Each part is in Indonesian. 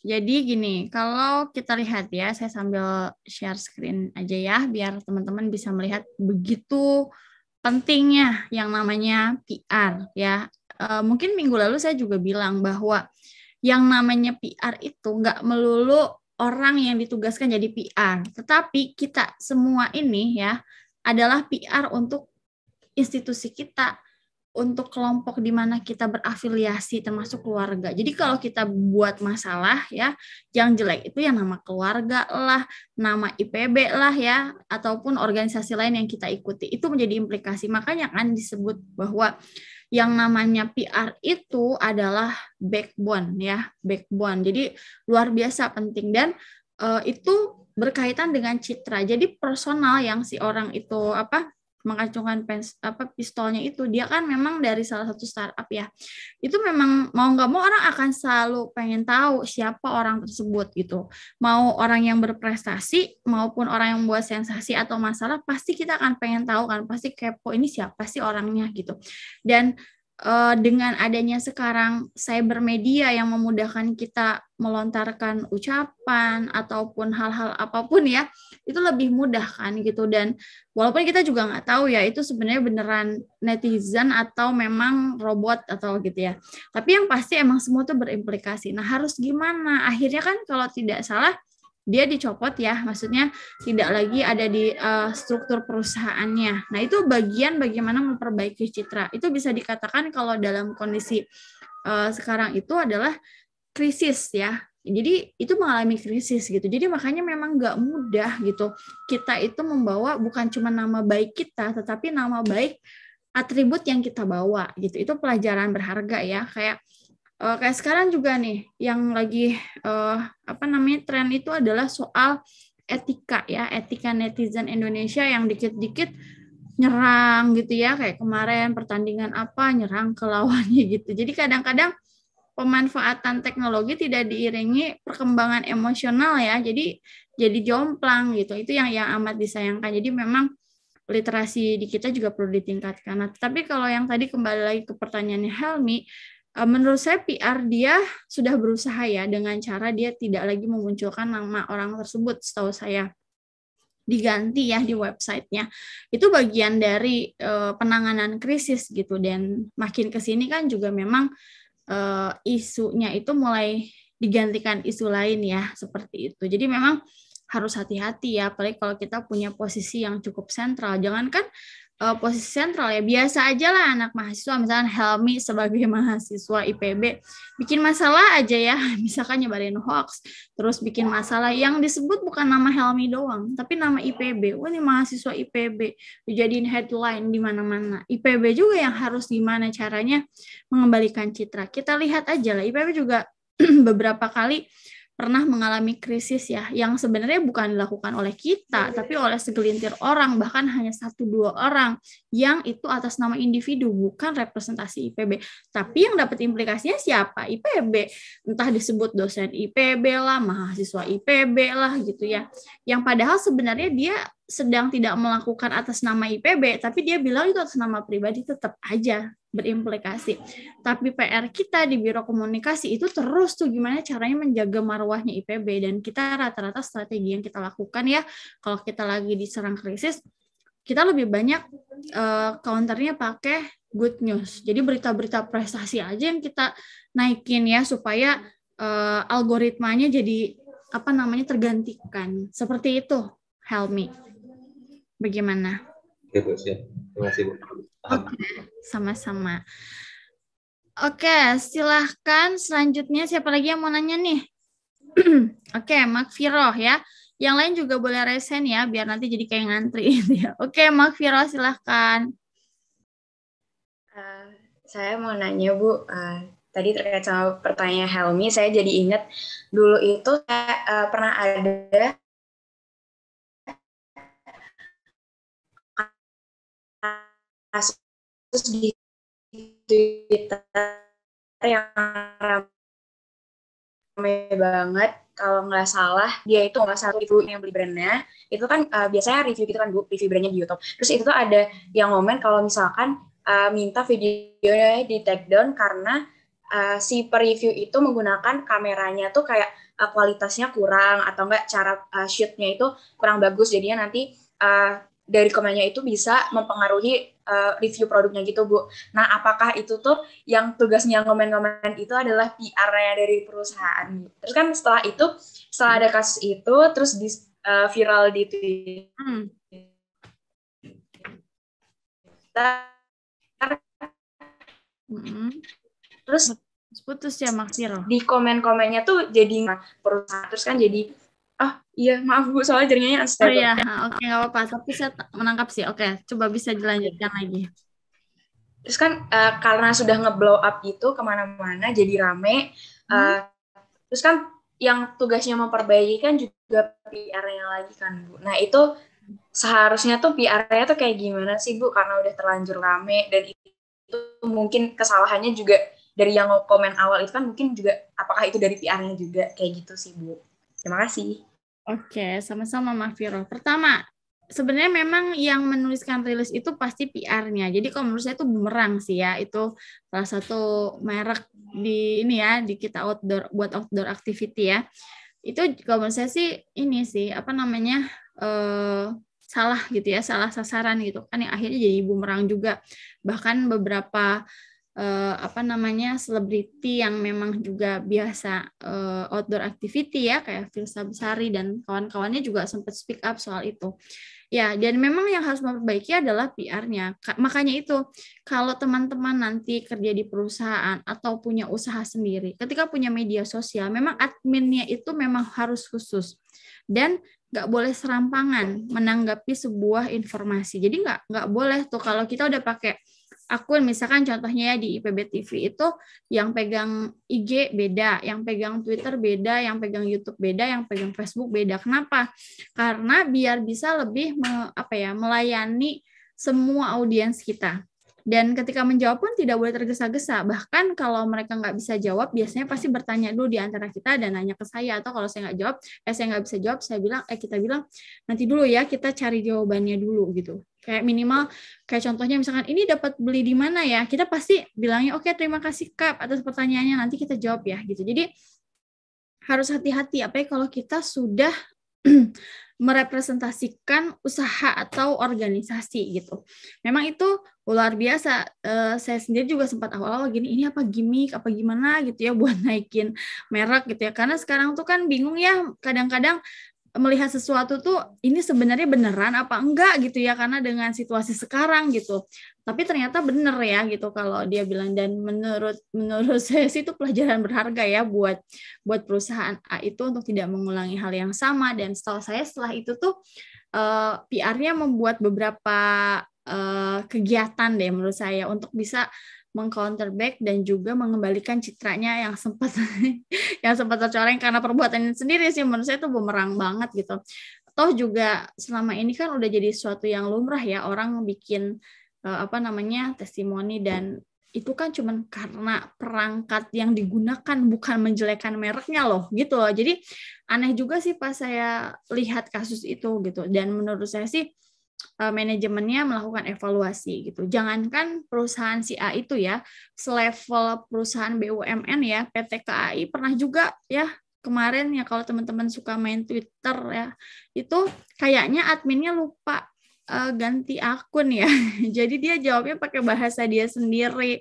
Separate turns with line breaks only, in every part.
Jadi gini, kalau kita lihat ya, saya sambil share screen aja ya, biar teman-teman bisa melihat begitu pentingnya yang namanya PR ya. Mungkin minggu lalu saya juga bilang bahwa yang namanya PR itu nggak melulu orang yang ditugaskan jadi PR, tetapi kita semua ini ya adalah PR untuk institusi kita, untuk kelompok di mana kita berafiliasi termasuk keluarga. Jadi kalau kita buat masalah ya, yang jelek itu ya nama keluarga lah, nama IPB lah ya, ataupun organisasi lain yang kita ikuti. Itu menjadi implikasi. Makanya kan disebut bahwa yang namanya PR itu adalah backbone ya, backbone. Jadi luar biasa penting dan itu berkaitan dengan citra. Jadi personal yang si orang itu mengacungkan pistolnya itu dia kan memang dari salah satu startup ya, itu memang mau nggak mau orang akan selalu pengen tahu siapa orang tersebut gitu, mau orang yang berprestasi maupun orang yang buat sensasi atau masalah pasti kita akan pengen tahu kan, pasti kepo ini siapa sih orangnya gitu. Dan dengan adanya sekarang cyber media yang memudahkan kita melontarkan ucapan ataupun hal-hal apapun ya, itu lebih mudah kan gitu. Dan walaupun kita juga nggak tahu ya itu sebenarnya beneran netizen atau memang robot atau gitu ya, tapi yang pasti emang semua itu berimplikasi. Nah harus gimana akhirnya kan kalau tidak salah dia dicopot ya, maksudnya tidak lagi ada di struktur perusahaannya. Nah itu bagian bagaimana memperbaiki citra. Itu bisa dikatakan kalau dalam kondisi sekarang itu adalah krisis ya. Jadi itu mengalami krisis gitu. Jadi makanya memang nggak mudah gitu. Kita itu membawa bukan cuma nama baik kita, tetapi nama baik atribut yang kita bawa gitu. Itu pelajaran berharga ya. Kayak sekarang juga nih yang lagi tren itu adalah soal etika ya, etika netizen Indonesia yang dikit-dikit nyerang gitu ya, kayak kemarin pertandingan apa nyerang ke lawannya gitu. Jadi kadang-kadang pemanfaatan teknologi tidak diiringi perkembangan emosional ya, jadi jomplang gitu. Itu yang amat disayangkan. Jadi memang literasi di kita juga perlu ditingkatkan. Nah, tapi kalau yang tadi kembali lagi ke pertanyaannya Helmi, menurut saya PR dia sudah berusaha ya dengan cara dia tidak lagi memunculkan nama orang tersebut, setahu saya diganti ya di websitenya. Itu bagian dari penanganan krisis gitu, dan makin ke sini kan juga memang isunya itu mulai digantikan isu lain ya seperti itu. Jadi memang harus hati-hati ya, apalagi kalau kita punya posisi yang cukup sentral. Jangankan posisi sentral ya, biasa aja lah anak mahasiswa, misalnya Helmi sebagai mahasiswa IPB, bikin masalah aja ya, misalkan nyebarin hoax, terus bikin masalah yang disebut bukan nama Helmi doang, tapi nama IPB. Wah ini mahasiswa IPB, dijadiin headline di mana-mana. IPB juga yang harus gimana caranya mengembalikan citra. Kita lihat aja lah, IPB juga beberapa kali pernah mengalami krisis ya, yang sebenarnya bukan dilakukan oleh kita, tapi oleh segelintir orang, bahkan hanya 1-2 orang, yang itu atas nama individu, bukan representasi IPB. Tapi yang dapat implikasinya siapa? IPB. Entah disebut dosen IPB lah, mahasiswa IPB lah gitu ya. Yang padahal sebenarnya dia sedang tidak melakukan atas nama IPB, tapi dia bilang itu atas nama pribadi, tetap aja berimplikasi. Tapi PR kita di Biro Komunikasi itu terus tuh gimana caranya menjaga marwahnya IPB, dan kita rata-rata strategi yang kita lakukan ya, kalau kita lagi diserang krisis, kita lebih banyak counternya pakai good news. Jadi berita-berita prestasi aja yang kita naikin ya, supaya algoritmanya jadi tergantikan. Seperti itu, Helmi. Bagaimana?
Oke, Bu, siap. Terima kasih, Bu.
Oke, sama-sama. Oke, silahkan selanjutnya siapa lagi yang mau nanya nih? Oke, Mak Viro ya. Yang lain juga boleh resen ya, biar nanti jadi kayak ngantri. Ya. Oke, Mak Viro silahkan.
Saya mau nanya Bu, tadi terkait sama pertanyaan Helmi, saya jadi ingat dulu itu saya pernah ada kasus di Twitter yang ramai banget. Kalau nggak salah, dia itu nggak satu review yang beli brandnya, itu kan biasanya review gitu kan Bu, review brandnya di YouTube. Terus itu tuh ada yang komen kalau misalkan minta videonya di take down karena si per-review itu menggunakan kameranya tuh kayak kualitasnya kurang atau enggak cara shoot-nya itu kurang bagus, jadinya nanti dari komennya itu bisa mempengaruhi review produknya gitu, Bu. Nah, apakah itu tuh yang tugasnya ngomen-ngomen itu adalah PR-nya dari perusahaan? Terus kan setelah ada kasus itu, terus viral di Twitter, terus
putus ya Makfiro.
Di komen-komennya tuh jadi perusahaan, terus kan jadi iya maaf Bu, soalnya jaringannya unstable.
Oh iya, oke, nggak apa-apa, tapi saya menangkap sih. Oke, coba bisa dilanjutkan lagi.
Terus kan karena sudah nge-blow up itu kemana-mana, jadi rame. Terus kan yang tugasnya memperbaiki kan juga PR-nya lagi kan, Bu. Nah itu seharusnya tuh PR-nya tuh kayak gimana sih, Bu? Karena udah terlanjur rame, dan itu mungkin kesalahannya juga dari yang komen awal itu kan mungkin juga, apakah itu dari PR-nya juga, kayak gitu sih, Bu. Terima kasih.
Oke, sama-sama Makfiro. Pertama, sebenarnya memang yang menuliskan rilis itu pasti PR-nya. Jadi kalau menurut saya itu bumerang sih ya. Itu salah satu merek di ini ya, di kita outdoor, buat outdoor activity ya. Itu kalau menurut saya sih ini sih apa namanya salah gitu ya, salah sasaran gitu kan, yang akhirnya jadi bumerang juga. Bahkan beberapa selebriti yang memang juga biasa outdoor activity ya, kayak Filsa Besari dan kawan-kawannya juga sempat speak up soal itu. Ya, dan memang yang harus memperbaiki adalah PR-nya. Makanya itu, kalau teman-teman nanti kerja di perusahaan atau punya usaha sendiri, ketika punya media sosial, memang adminnya itu memang harus khusus. Dan nggak boleh serampangan menanggapi sebuah informasi. Jadi nggak boleh tuh kalau kita udah pakai akun, misalkan contohnya ya di IPB TV itu yang pegang IG beda, yang pegang Twitter beda, yang pegang YouTube beda, yang pegang Facebook beda. Kenapa? Karena biar bisa lebih melayani semua audiens kita. Dan ketika menjawab pun tidak boleh tergesa-gesa. Bahkan kalau mereka nggak bisa jawab, biasanya pasti bertanya dulu di antara kita dan nanya ke saya. Atau kalau saya nggak jawab, saya nggak bisa jawab, kita bilang nanti dulu ya, kita cari jawabannya dulu gitu. Kayak minimal, kayak contohnya misalkan ini dapat beli di mana ya? Kita pasti bilangnya oke, terima kasih Kak atas pertanyaannya, nanti kita jawab ya gitu. Jadi harus hati-hati apa ya kalau kita sudah merepresentasikan usaha atau organisasi gitu. Memang itu luar biasa. Saya sendiri juga sempat awal-awal gini, ini apa gimmick, apa gimana gitu ya buat naikin merek gitu ya. Karena sekarang tuh kan bingung ya, kadang-kadang melihat sesuatu tuh ini sebenarnya beneran apa enggak gitu ya, karena dengan situasi sekarang gitu. Tapi ternyata bener ya gitu kalau dia bilang, dan menurut saya sih itu pelajaran berharga ya buat perusahaan A itu untuk tidak mengulangi hal yang sama. Dan setahu saya setelah itu tuh PR-nya membuat beberapa kegiatan deh menurut saya untuk bisa meng-counterback dan juga mengembalikan citranya yang sempat tercoreng karena perbuatannya sendiri sih. Menurut saya itu bumerang banget gitu. Toh juga selama ini kan udah jadi sesuatu yang lumrah ya, orang bikin testimoni, dan itu kan cuman karena perangkat yang digunakan, bukan menjelekkan mereknya loh gitu loh. Jadi aneh juga sih pas saya lihat kasus itu gitu. Dan menurut saya sih manajemennya melakukan evaluasi gitu. Jangankan perusahaan si A itu ya, selevel perusahaan BUMN ya, PT KAI pernah juga ya kemarin ya, kalau teman-teman suka main Twitter ya, itu kayaknya adminnya lupa ganti akun ya. Jadi dia jawabnya pakai bahasa dia sendiri.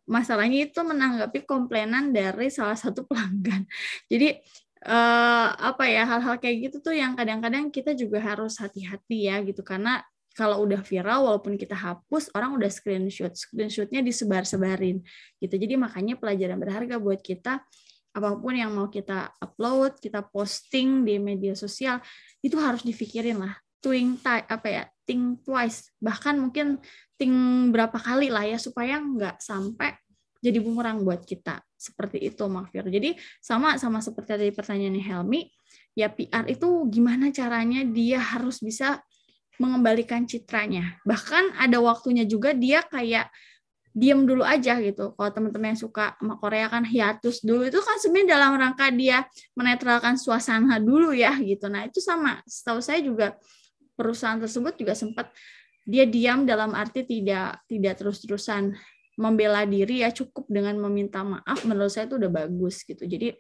Masalahnya itu menanggapi komplainan dari salah satu pelanggan. Jadi hal-hal kayak gitu tuh yang kadang-kadang kita juga harus hati-hati ya gitu, karena kalau udah viral walaupun kita hapus, orang udah screenshotnya disebar-sebarin gitu. Jadi makanya pelajaran berharga buat kita, apapun yang mau kita upload, kita posting di media sosial, itu harus dipikirin lah, think twice, bahkan mungkin think berapa kali lah ya, supaya nggak sampai jadi bumerang buat kita. Seperti itu, Makfir. Jadi sama seperti tadi pertanyaannya Helmi, ya PR itu gimana caranya dia harus bisa mengembalikan citranya. Bahkan ada waktunya juga dia kayak diam dulu aja gitu. Kalau teman-teman yang suka sama Korea kan hiatus dulu, itu kan sebenarnya dalam rangka dia menetralkan suasana dulu ya gitu. Nah itu sama, setahu saya juga perusahaan tersebut juga sempat dia diam dalam arti tidak terus-terusan membela diri ya, cukup dengan meminta maaf menurut saya itu udah bagus gitu. Jadi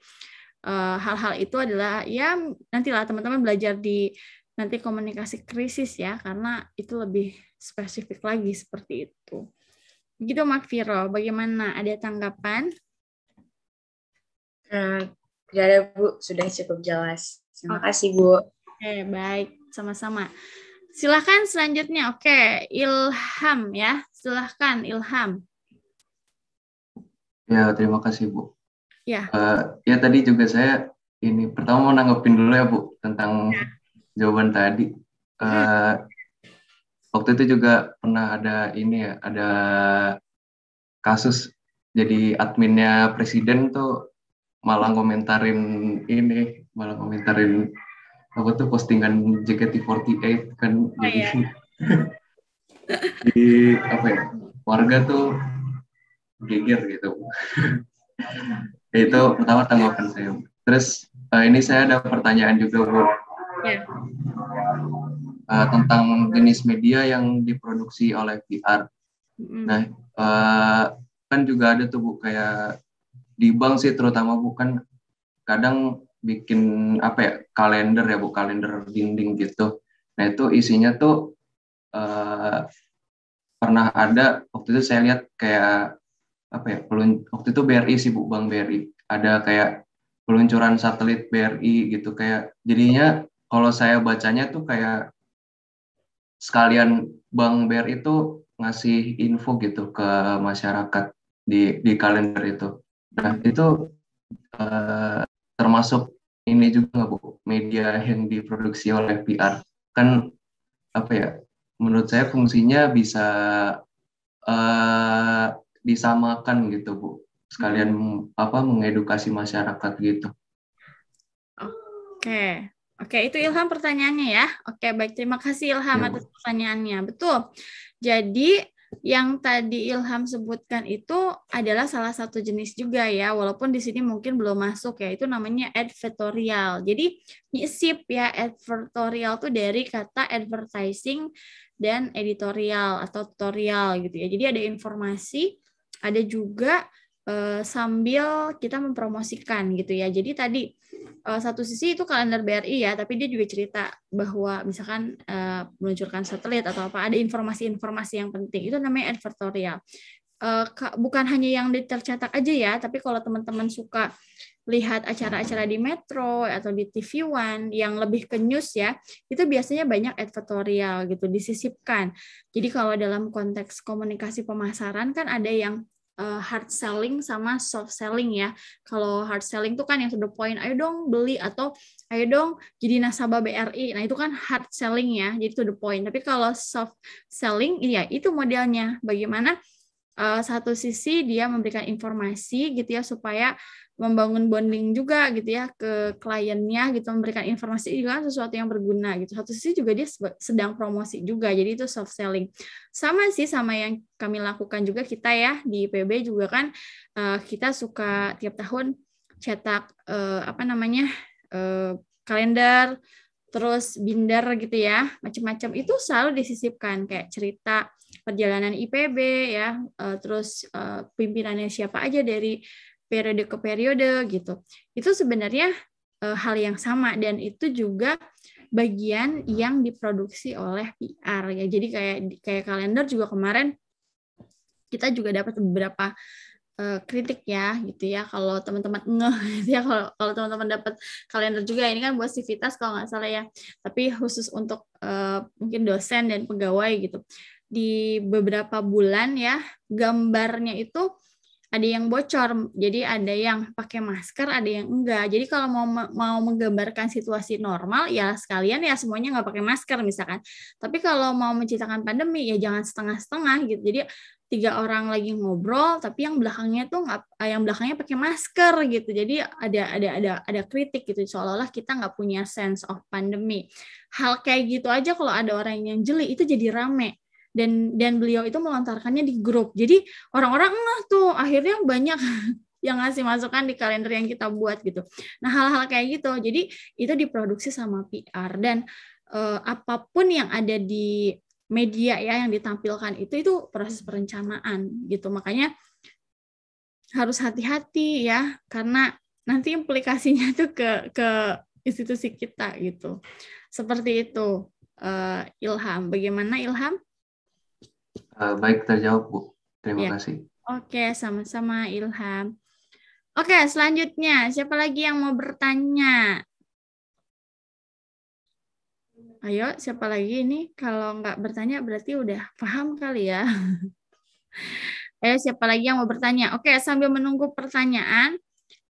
hal-hal itu adalah ya nantilah teman-teman belajar di nanti komunikasi krisis ya, karena itu lebih spesifik lagi seperti itu. Begitu Mak Viro, bagaimana? Ada tanggapan?
Tidak ada Bu, sudah cukup jelas. Terima kasih Bu.
Oke, baik, sama-sama. Silahkan selanjutnya. Oke, Ilham ya. Silahkan Ilham.
Ya, terima kasih Bu.
Ya.
Ya tadi juga saya ini pertama mau nanggepin dulu ya Bu tentang jawaban tadi. Waktu itu juga pernah ada ini ya, ada kasus jadi adminnya presiden tuh malah komentarin apa tuh postingan JKT48 kan, jadi di apa ya, warga tuh geger gitu. Itu pertama tanggapan saya. Terus ini saya ada pertanyaan juga Bu, tentang jenis media yang diproduksi oleh PR. Nah, kan juga ada tuh Bu, kayak di bank sih terutama Bu, kan kadang bikin apa ya, kalender ya Bu, kalender dinding gitu. Nah itu isinya tuh pernah ada waktu itu saya lihat kayak apa ya, waktu itu BRI sih Bu, Bank BRI, ada kayak peluncuran satelit BRI gitu, kayak jadinya kalau saya bacanya tuh kayak sekalian Bank BRI itu ngasih info gitu ke masyarakat di kalender itu. Nah itu termasuk ini juga nggak Bu, media yang diproduksi oleh PR, kan apa ya, menurut saya fungsinya bisa disamakan gitu Bu, sekalian apa, mengedukasi masyarakat gitu.
Oke, itu Ilham pertanyaannya ya. Oke, baik, terima kasih Ilham atas pertanyaannya. Betul. Jadi yang tadi Ilham sebutkan itu adalah salah satu jenis juga ya, walaupun di sini mungkin belum masuk ya, itu namanya advertorial. Jadi nyisip ya, advertorial itu dari kata advertising dan editorial atau tutorial gitu ya. Jadi ada informasi, ada juga sambil kita mempromosikan gitu ya. Jadi tadi satu sisi itu kalender BRI ya, tapi dia juga cerita bahwa misalkan meluncurkan satelit atau apa, ada informasi-informasi yang penting, itu namanya advertorial. Bukan hanya yang tercetak aja ya, tapi kalau teman-teman suka lihat acara-acara di Metro atau di TV One yang lebih ke news ya, itu biasanya banyak advertorial gitu disisipkan. Jadi kalau dalam konteks komunikasi pemasaran kan ada yang hard selling sama soft selling ya. Kalau hard selling itu kan yang to the point, ayo dong beli atau ayo dong jadi nasabah BRI. Nah itu kan hard selling ya, jadi to the point. Tapi kalau soft selling ya itu modelnya bagaimana satu sisi dia memberikan informasi gitu ya supaya membangun bonding juga gitu ya ke kliennya gitu, memberikan informasi juga sesuatu yang berguna gitu. Satu sisi juga dia sedang promosi juga, jadi itu soft selling. Sama sih sama yang kami lakukan juga kita ya di IPB juga kan, kita suka tiap tahun cetak kalender, terus binder gitu ya, macam-macam itu selalu disisipkan kayak cerita perjalanan IPB ya, terus pimpinannya siapa aja dari periode ke periode gitu. Itu sebenarnya hal yang sama dan itu juga bagian yang diproduksi oleh PR ya. Jadi kayak kalender juga kemarin kita juga dapat beberapa kritik ya gitu ya, kalau teman-teman gitu ya, kalau teman-teman dapat kalender juga, ini kan buat Civitas kalau nggak salah ya, tapi khusus untuk mungkin dosen dan pegawai gitu, di beberapa bulan ya gambarnya itu ada yang bocor, jadi ada yang pakai masker, ada yang enggak. Jadi kalau mau menggambarkan situasi normal ya sekalian ya semuanya nggak pakai masker misalkan. Tapi kalau mau menceritakan pandemi ya jangan setengah-setengah gitu. Jadi 3 orang lagi ngobrol tapi yang belakangnya tuh yang belakangnya pakai masker gitu. Jadi ada kritik gitu, seolah-olah kita nggak punya sense of pandemi. Hal kayak gitu aja kalau ada orang yang jeli itu jadi rame. Dan beliau itu melontarkannya di grup. Jadi orang-orang tuh akhirnya banyak yang ngasih masukan di kalender yang kita buat gitu. Nah, hal-hal kayak gitu. Jadi itu diproduksi sama PR dan apapun yang ada di media ya yang ditampilkan itu proses perencanaan gitu. Makanya harus hati-hati ya, karena nanti implikasinya tuh ke institusi kita gitu. Seperti itu. Ilham, bagaimana Ilham?
Baik, terjawab Bu. Terima
Ya.
kasih.
Oke, sama-sama Ilham. Oke, selanjutnya siapa lagi yang mau bertanya? Ayo, siapa lagi ini? Kalau nggak bertanya berarti udah paham kali ya. Ayo, siapa lagi yang mau bertanya? Oke, sambil menunggu pertanyaan,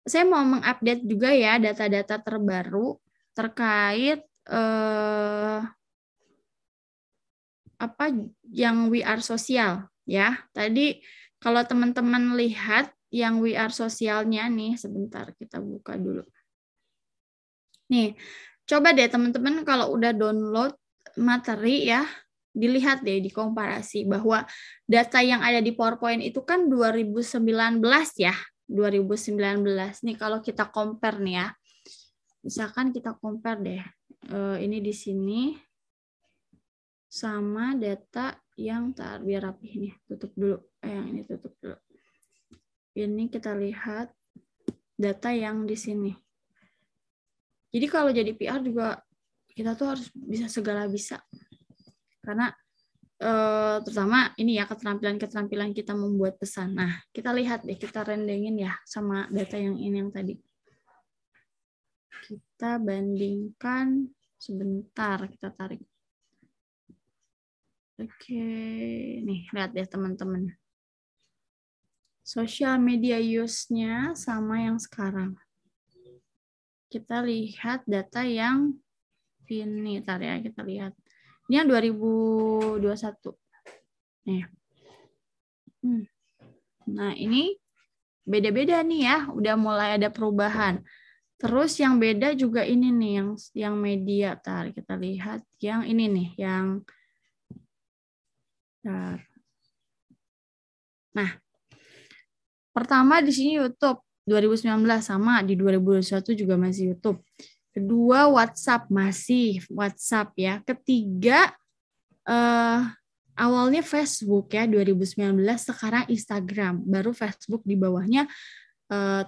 saya mau mengupdate juga ya data-data terbaru terkait apa yang We Are Social ya. Tadi kalau teman-teman lihat yang We Are Socialnya nih, sebentar kita buka dulu. Nih, coba deh teman-teman kalau udah download materi ya, dilihat deh, dikomparasi bahwa data yang ada di PowerPoint itu kan 2019 ya, 2019. Nih kalau kita compare nih ya, misalkan kita compare deh, ini di sini sama data yang biar rapih nih, tutup dulu, yang ini tutup dulu. Ini kita lihat data yang di sini. Jadi kalau jadi PR juga kita tuh harus bisa segala bisa. Karena terutama ini ya keterampilan kita membuat pesan. Nah, kita lihat deh, kita rendengin ya sama data yang ini yang tadi. Kita bandingkan sebentar, kita tarik. Oke, nih lihat deh teman-teman. Social media use-nya sama yang sekarang. Kita lihat data yang ini, tar ya, kita lihat. Ini yang 2021. Nih. Nah, ini beda-beda nih ya, udah mulai ada perubahan. Terus yang beda juga ini nih, yang media. Tar, kita lihat yang ini nih, yang tar. Nah, pertama di sini YouTube 2019 sama, di 2021 juga masih YouTube. Kedua WhatsApp, masih WhatsApp ya. Ketiga awalnya Facebook ya 2019, sekarang Instagram, baru Facebook di bawahnya.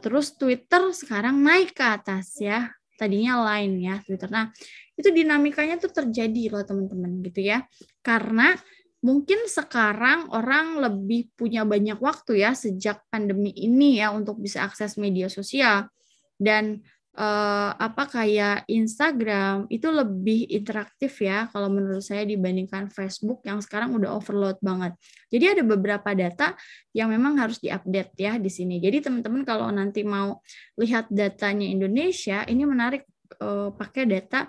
Terus Twitter sekarang naik ke atas ya. Tadinya Line ya Twitter. Nah, itu dinamikanya tuh terjadi loh teman-teman gitu ya. Karena mungkin sekarang orang lebih punya banyak waktu ya sejak pandemi ini ya untuk bisa akses media sosial, dan kayak Instagram itu lebih interaktif ya kalau menurut saya dibandingkan Facebook yang sekarang udah overload banget. Jadi ada beberapa data yang memang harus diupdate ya di sini. Jadi teman-teman kalau nanti mau lihat datanya Indonesia, ini menarik pakai data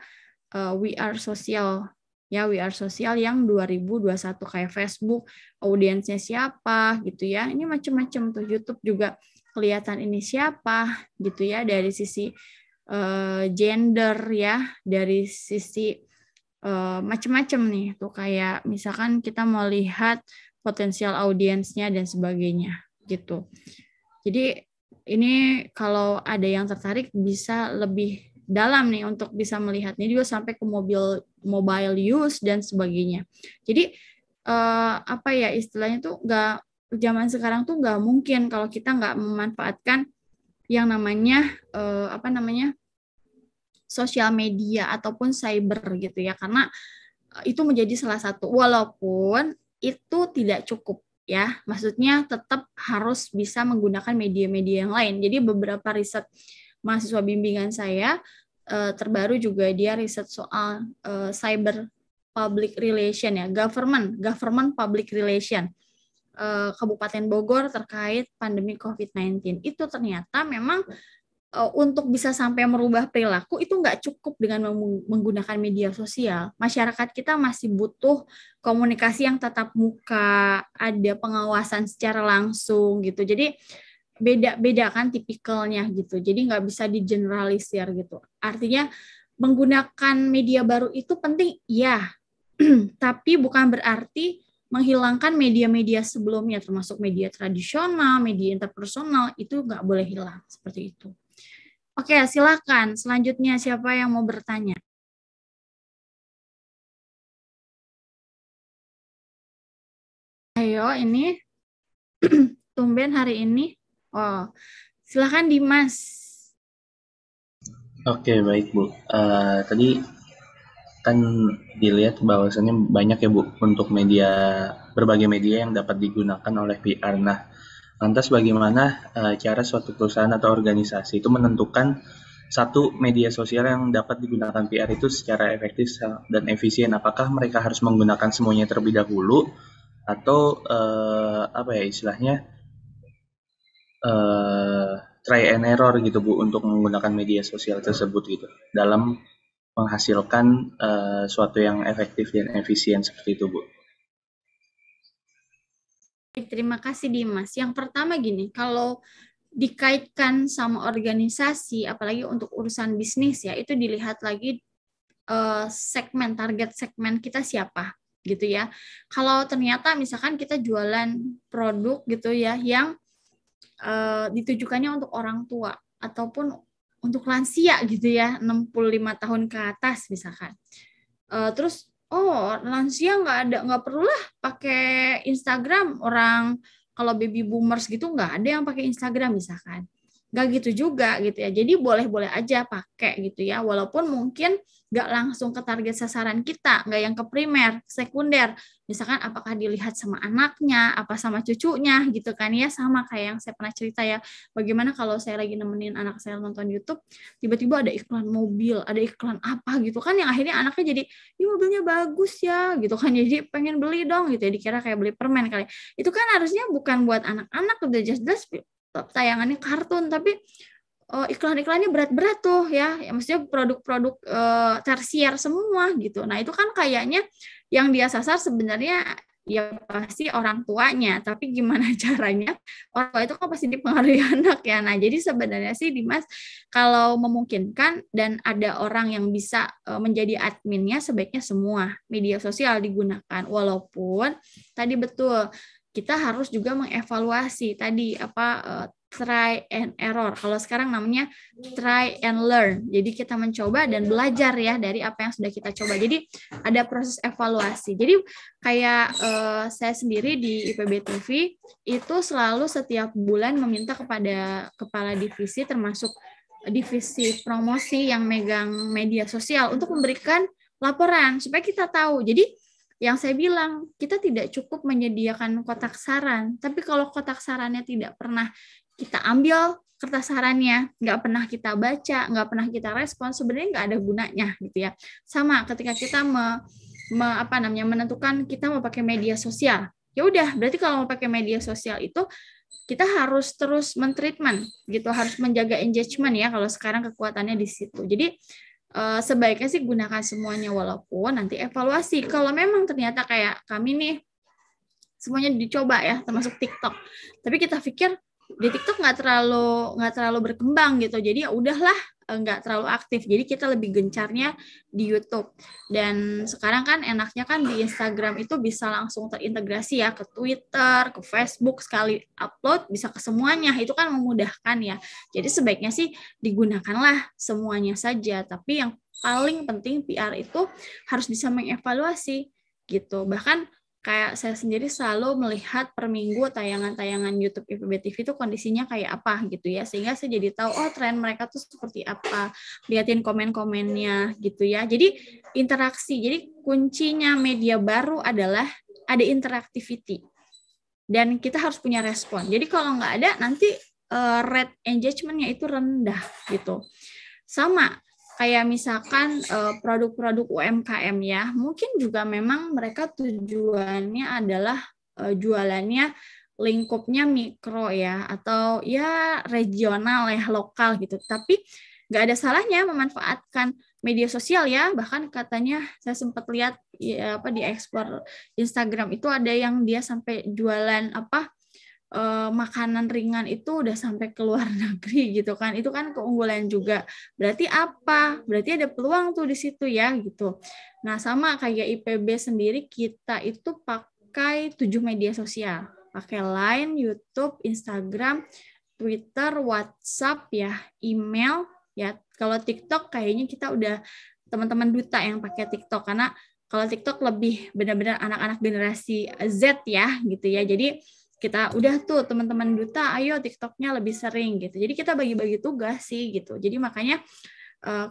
We Are Social. Ya, We Are Social yang 2021 kayak Facebook, audiensnya siapa gitu ya. Ini macam-macam tuh. YouTube juga kelihatan ini siapa gitu ya, dari sisi gender ya, dari sisi macam-macam nih. Tuh kayak misalkan kita mau lihat potensial audiensnya dan sebagainya gitu. Jadi ini kalau ada yang tertarik bisa lebih dalam nih untuk bisa melihat ini juga sampai ke mobile use dan sebagainya. Jadi istilahnya tuh nggak, zaman sekarang tuh nggak mungkin kalau kita nggak memanfaatkan yang namanya sosial media ataupun cyber gitu ya, karena itu menjadi salah satu, walaupun itu tidak cukup ya, maksudnya tetap harus bisa menggunakan media-media yang lain. Jadi beberapa riset mahasiswa bimbingan saya terbaru juga dia riset soal cyber public relation ya, government public relation Kabupaten Bogor terkait pandemi COVID-19. Itu ternyata memang untuk bisa sampai merubah perilaku itu nggak cukup dengan menggunakan media sosial. Masyarakat kita masih butuh komunikasi yang tatap muka, ada pengawasan secara langsung gitu. Jadi beda-beda kan tipikalnya gitu. Jadi nggak bisa digeneralisir gitu. Artinya menggunakan media baru itu penting, ya, tapi bukan berarti menghilangkan media-media sebelumnya, termasuk media tradisional, media interpersonal, itu nggak boleh hilang seperti itu. Oke, silakan. Selanjutnya siapa yang mau bertanya? Ayo, ini tumben hari ini. Oh, silakan Dimas.
Oke, baik Bu. Tadi kan dilihat bahwasannya banyak ya Bu untuk berbagai media yang dapat digunakan oleh PR. Nah, lantas bagaimana cara suatu perusahaan atau organisasi itu menentukan satu media sosial yang dapat digunakan PR itu secara efektif dan efisien? Apakah mereka harus menggunakan semuanya terlebih dahulu atau apa ya istilahnya try and error gitu Bu untuk menggunakan media sosial tersebut gitu dalam menghasilkan suatu yang efektif dan efisien seperti itu Bu.
Terima kasih Dimas. Yang pertama gini, kalau dikaitkan sama organisasi, apalagi untuk urusan bisnis ya, itu dilihat lagi segmen, target segmen kita siapa gitu ya. Kalau ternyata misalkan kita jualan produk gitu ya yang ditujukannya untuk orang tua ataupun untuk lansia gitu ya, 65 tahun ke atas misalkan. Terus lansia nggak perlulah pakai Instagram, orang kalau baby boomers gitu nggak ada yang pakai Instagram misalkan, nggak gitu juga gitu ya. Jadi boleh-boleh aja pakai gitu ya, walaupun mungkin nggak langsung ke target sasaran kita, nggak yang ke primer, sekunder. Misalkan apakah dilihat sama anaknya, apa sama cucunya gitu kan ya, sama kayak yang saya pernah cerita ya, bagaimana kalau saya lagi nemenin anak saya nonton YouTube, tiba-tiba ada iklan mobil, ada iklan apa gitu kan, yang akhirnya anaknya jadi, ini mobilnya bagus ya gitu kan, jadi pengen beli dong gitu ya, dikira kayak beli permen kali. Itu kan harusnya bukan buat anak-anak, udah jelas-jelas tayangannya kartun, tapi iklan-iklannya berat-berat tuh ya, maksudnya produk-produk tersier semua gitu. Nah itu kan kayaknya yang dia sasar sebenarnya ya pasti orang tuanya, tapi gimana caranya orang tua itu kan pasti dipengaruhi anak ya. Nah jadi sebenarnya sih Dimas, kalau memungkinkan dan ada orang yang bisa menjadi adminnya, sebaiknya semua media sosial digunakan. Walaupun tadi betul kita harus juga mengevaluasi tadi try and error. Kalau sekarang namanya try and learn. Jadi kita mencoba dan belajar ya dari apa yang sudah kita coba. Jadi ada proses evaluasi. Jadi kayak saya sendiri di IPB TV itu selalu setiap bulan meminta kepada kepala divisi, termasuk divisi promosi yang megang media sosial, untuk memberikan laporan supaya kita tahu. Jadi yang saya bilang, kita tidak cukup menyediakan kotak saran, tapi kalau kotak sarannya tidak pernah kita ambil kertas sarannya, nggak pernah kita baca, nggak pernah kita respon, sebenarnya nggak ada gunanya gitu ya. Sama ketika kita menentukan kita mau pakai media sosial, ya udah berarti kalau mau pakai media sosial itu kita harus terus mentreatment gitu, harus menjaga engagement ya, kalau sekarang kekuatannya di situ. Jadi sebaiknya sih gunakan semuanya, walaupun nanti evaluasi. Kalau memang ternyata kayak kami nih semuanya dicoba ya, termasuk TikTok, tapi kita pikir di TikTok nggak terlalu berkembang gitu, jadi ya udahlah, nggak terlalu aktif. Jadi kita lebih gencarnya di YouTube. Dan sekarang kan enaknya kan di Instagram itu bisa langsung terintegrasi ya ke Twitter, ke Facebook, sekali upload bisa ke semuanya. Itu kan memudahkan ya. Jadi sebaiknya sih digunakanlah semuanya saja. Tapi yang paling penting PR itu harus bisa mengevaluasi gitu. Bahkan kayak saya sendiri selalu melihat per minggu tayangan-tayangan YouTube IPB TV itu kondisinya kayak apa gitu ya, sehingga saya jadi tahu tren mereka tuh seperti apa, liatin komen-komennya gitu ya. Jadi interaksi, jadi kuncinya media baru adalah ada interactivity dan kita harus punya respon. Jadi kalau nggak ada nanti rate engagement-nya itu rendah gitu. Sama kayak misalkan produk-produk UMKM ya, mungkin juga memang mereka tujuannya adalah jualannya lingkupnya mikro ya, atau ya regional ya, lokal gitu. Tapi nggak ada salahnya memanfaatkan media sosial ya. Bahkan katanya saya sempat lihat ya, di explore Instagram itu ada yang dia sampai jualan makanan ringan itu udah sampai ke luar negeri gitu kan. Itu kan keunggulan juga. Berarti apa? Berarti ada peluang tuh di situ ya gitu. Nah, sama kayak IPB sendiri, kita itu pakai 7 media sosial. Pakai Line, YouTube, Instagram, Twitter, WhatsApp ya, email ya. Kalau TikTok kayaknya kita udah teman-teman duta yang pakai TikTok, karena Kalau TikTok lebih benar-benar anak-anak generasi Z ya gitu ya. Jadi kita udah tuh teman-teman duta, ayo TikToknya lebih sering gitu. Jadi kita bagi-bagi tugas sih gitu. Jadi makanya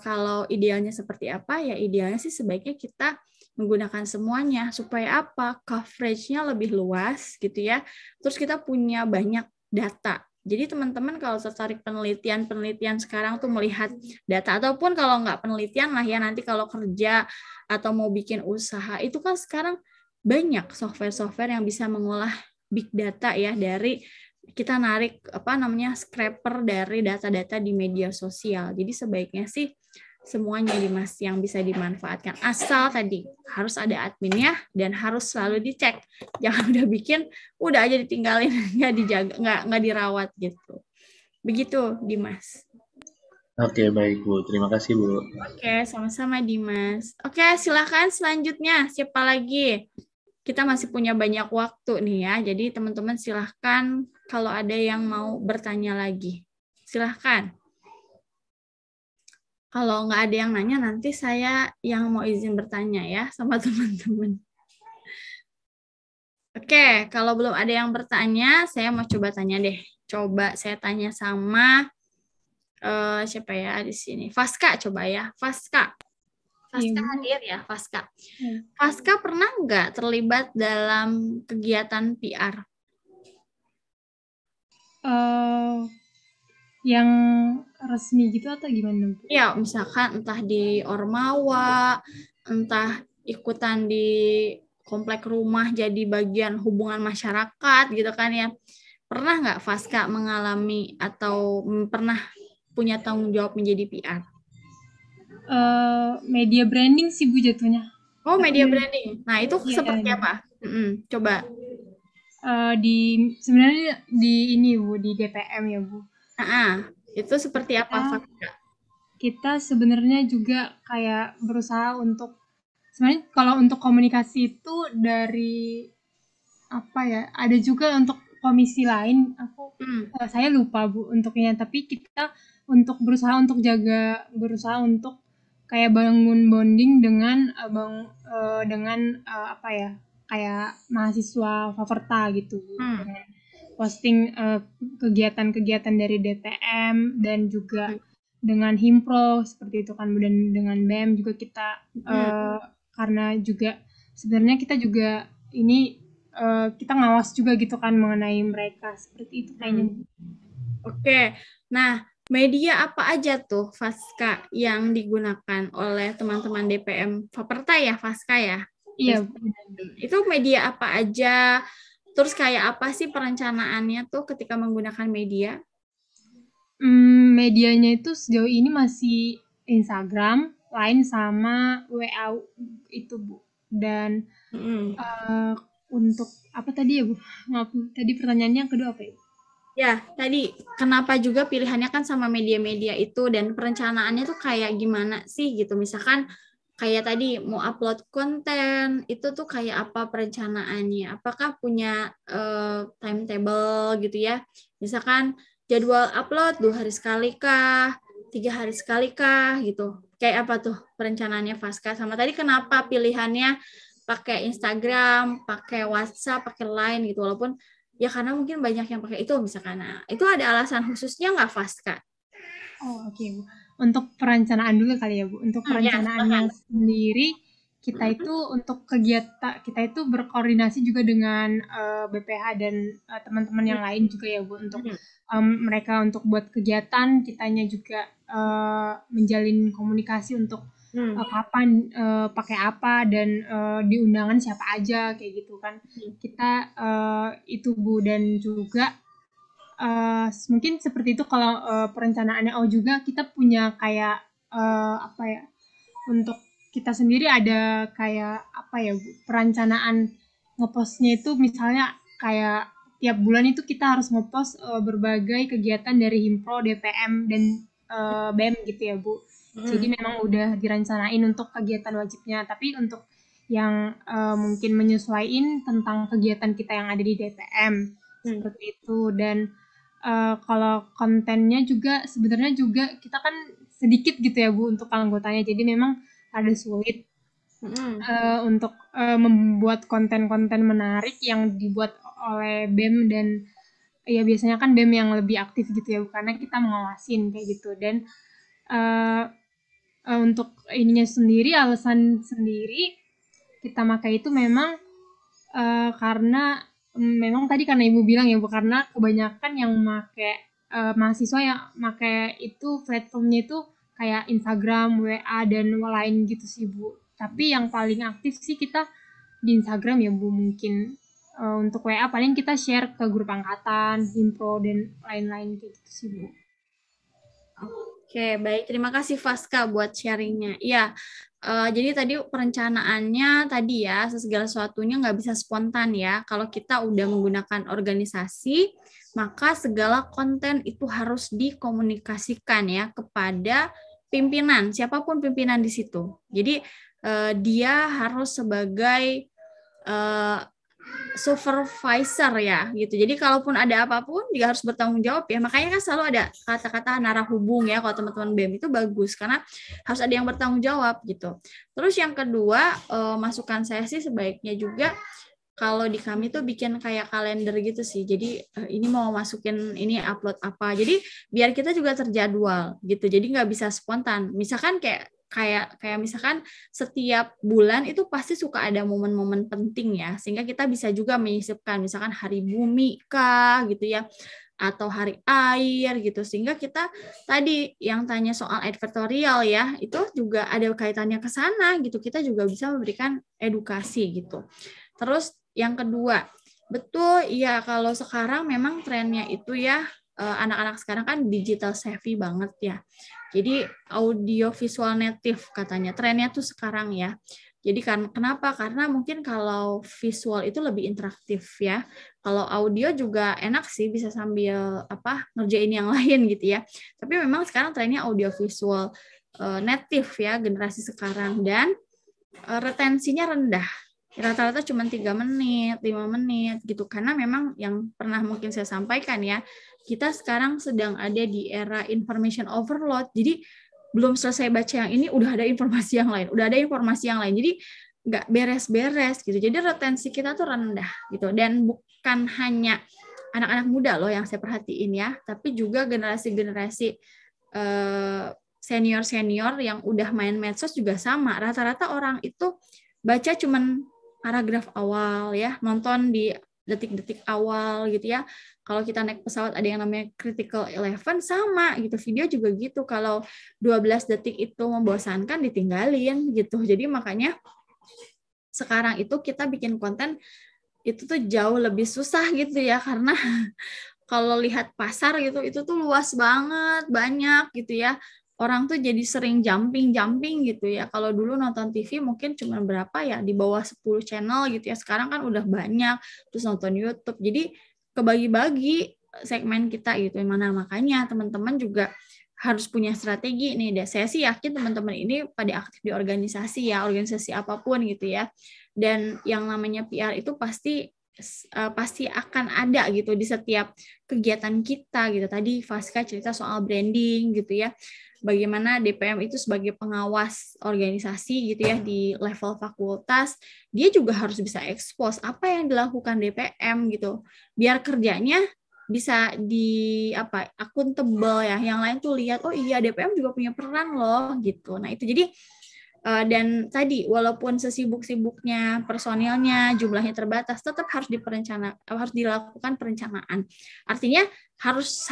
kalau idealnya seperti apa ya, idealnya sih sebaiknya kita menggunakan semuanya supaya apa, coveragenya lebih luas gitu ya, terus kita punya banyak data. Jadi teman-teman kalau tertarik penelitian sekarang tuh melihat data, ataupun kalau nggak penelitian lah ya, nanti kalau kerja atau mau bikin usaha itu kan sekarang banyak software-software yang bisa mengolah big data ya, dari kita narik scraper dari data-data di media sosial. Jadi sebaiknya sih semuanya Dimas yang bisa dimanfaatkan, asal tadi harus ada adminnya dan harus selalu dicek. Jangan udah bikin udah aja ditinggalin, nggak dijaga, nggak dirawat gitu. Begitu Dimas.
Oke, baik Bu, terima kasih Bu.
Oke, sama-sama Dimas. Oke, silakan selanjutnya siapa lagi? Kita masih punya banyak waktu nih ya, jadi teman-teman silahkan kalau ada yang mau bertanya lagi. Silahkan. Kalau nggak ada yang nanya, nanti saya yang mau izin bertanya ya sama teman-teman. Oke, kalau belum ada yang bertanya, saya mau coba tanya deh. Coba saya tanya sama siapa ya di sini? Faska coba ya, Faska. Faska hadir ya, Faska. Faska pernah nggak terlibat dalam kegiatan PR?
Yang resmi gitu atau gimana?
Ya, misalkan entah di Ormawa, entah ikutan di komplek rumah jadi bagian hubungan masyarakat gitu kan ya. Pernah nggak Faska mengalami atau pernah punya tanggung jawab menjadi PR?
Media branding sih Bu jatuhnya.
Oh, media branding. Nah, itu seperti apa? Coba.
Sebenarnya di ini Bu, di DPM ya Bu.
Itu seperti apa Faska?
Kita sebenarnya juga kayak berusaha untuk, sebenarnya kalau untuk komunikasi itu dari apa ya, ada juga untuk komisi lain, saya lupa Bu untuknya, tapi kita untuk berusaha untuk kayak bangun bonding dengan apa ya, kayak mahasiswa Faverta gitu, dengan posting kegiatan-kegiatan dari DTM dan juga dengan Himpro seperti itu kan, dan dengan BEM juga kita karena juga sebenarnya kita juga ini kita ngawas juga gitu kan mengenai mereka, seperti itu kayaknya.
Oke, nah media apa aja tuh Faska yang digunakan oleh teman-teman DPM Faperta ya, Faska ya?
Iya.
Itu media apa aja? Terus kayak apa sih perencanaannya tuh ketika menggunakan media?
Medianya itu sejauh ini masih Instagram, Line sama WA itu Bu. Dan untuk apa tadi ya Bu? Maaf, tadi pertanyaannya yang kedua apa ya?
Ya, tadi kenapa juga pilihannya kan sama media-media itu, dan perencanaannya tuh kayak gimana sih gitu. Misalkan kayak tadi mau upload konten, itu tuh kayak apa perencanaannya? Apakah punya timetable gitu ya? Misalkan jadwal upload 2 hari sekali kah? 3 hari sekali kah gitu. Kayak apa tuh perencanaannya Faska? Sama tadi kenapa pilihannya pakai Instagram, pakai WhatsApp, pakai Line gitu, walaupun ya karena mungkin banyak yang pakai itu misalkan. Nah, itu ada alasan khususnya nggak Faska?
Oh, oke Bu. Untuk perencanaan dulu kali ya Bu. Untuk perencanaannya sendiri, kita itu untuk kegiatan, kita itu berkoordinasi juga dengan BPH dan teman-teman yang lain juga ya Bu. Untuk mereka untuk buat kegiatan, kitanya juga menjalin komunikasi untuk kapan pakai apa dan di undangan siapa aja kayak gitu kan. Kita itu Bu, dan juga mungkin seperti itu kalau perencanaannya. Oh, juga kita punya kayak apa ya, untuk kita sendiri ada kayak apa ya Bu, perencanaan ngepostnya itu misalnya kayak tiap bulan itu kita harus ngepost berbagai kegiatan dari Himpro, DPM dan BEM gitu ya Bu. Jadi memang udah direncanain untuk kegiatan wajibnya, tapi untuk yang mungkin menyesuaikan tentang kegiatan kita yang ada di DPM seperti itu. Dan kalau kontennya juga sebenarnya juga kita kan sedikit gitu ya Bu untuk anggotanya, jadi memang ada sulit untuk membuat konten-konten menarik yang dibuat oleh BEM dan ya biasanya kan BEM yang lebih aktif gitu ya, karena kita mengawasin kayak gitu. Dan untuk ininya sendiri, alasan sendiri kita pakai itu memang karena memang tadi karena Ibu bilang ya Bu, karena kebanyakan yang make mahasiswa yang make itu platformnya itu kayak Instagram, WA dan lain gitu sih Bu. Tapi yang paling aktif sih kita di Instagram ya Bu, mungkin untuk WA paling kita share ke grup angkatan, himpro dan lain-lain kayak gitu sih Bu.
Oke, baik. Terima kasih Faska buat sharingnya. Iya, jadi tadi perencanaannya tadi ya, segala sesuatunya nggak bisa spontan ya. Kalau kita udah menggunakan organisasi, maka segala konten itu harus dikomunikasikan ya kepada pimpinan, siapapun pimpinan di situ. Jadi dia harus sebagai supervisor ya gitu. Jadi kalaupun ada apapun juga harus bertanggung jawab ya. Makanya kan selalu ada kata-kata narah hubung ya kalau teman-teman BEM itu bagus karena harus ada yang bertanggung jawab gitu. Terus yang kedua, masukan saya sih sebaiknya juga kalau di kami tuh bikin kayak kalender gitu sih. Jadi ini mau masukin ini upload apa. Jadi biar kita juga terjadwal gitu. Jadi nggak bisa spontan. Misalkan kayak misalkan setiap bulan itu pasti suka ada momen-momen penting ya, sehingga kita bisa juga menyisipkan misalkan hari bumi kah gitu ya, atau hari air gitu, sehingga kita tadi yang tanya soal advertorial ya, itu juga ada kaitannya ke sana gitu, kita juga bisa memberikan edukasi gitu. Terus yang kedua, betul ya kalau sekarang memang trennya itu ya, anak-anak sekarang kan digital savvy banget ya. Jadi audio visual native katanya trennya tuh sekarang ya. Jadi kenapa? Karena mungkin kalau visual itu lebih interaktif ya. Kalau audio juga enak sih bisa sambil ngerjain yang lain gitu ya. Tapi memang sekarang trennya audio visual native ya generasi sekarang, dan retensinya rendah. Rata-rata cuma 3 menit, 5 menit gitu. Karena memang yang pernah mungkin saya sampaikan ya, kita sekarang sedang ada di era information overload. Jadi belum selesai baca yang ini udah ada informasi yang lain, udah ada informasi yang lain. Jadi nggak beres-beres gitu. Jadi retensi kita tuh rendah gitu. Dan bukan hanya anak-anak muda loh yang saya perhatiin ya, tapi juga generasi-generasi senior-senior yang udah main medsos juga sama. Rata-rata orang itu baca cuman paragraf awal ya, nonton di detik-detik awal gitu ya. Kalau kita naik pesawat ada yang namanya critical 11 sama gitu. Video juga gitu. Kalau 12 detik itu membosankan ditinggalin gitu. Jadi makanya sekarang itu kita bikin konten itu tuh jauh lebih susah gitu ya, karena kalau lihat pasar gitu itu tuh luas banget, banyak gitu ya. Orang tuh jadi sering jumping gitu ya. Kalau dulu nonton TV mungkin cuma berapa ya, di bawah 10 channel gitu ya. Sekarang kan udah banyak, terus nonton YouTube. Jadi kebagi-bagi segmen kita gitu. Mana makanya teman-teman juga harus punya strategi nih. Dan saya sih yakin teman-teman ini pada aktif di organisasi ya, organisasi apapun gitu ya. Dan yang namanya PR itu pasti akan ada gitu di setiap kegiatan kita gitu. Tadi Faska cerita soal branding gitu ya. Bagaimana DPM itu sebagai pengawas organisasi gitu ya di level fakultas, dia juga harus bisa expose apa yang dilakukan DPM gitu. Biar kerjanya bisa akuntabel ya. Yang lain tuh lihat, oh iya DPM juga punya peran loh gitu. Nah, itu jadi dan tadi walaupun sesibuk-sibuknya personilnya jumlahnya terbatas, tetap harus dilakukan perencanaan. Artinya harus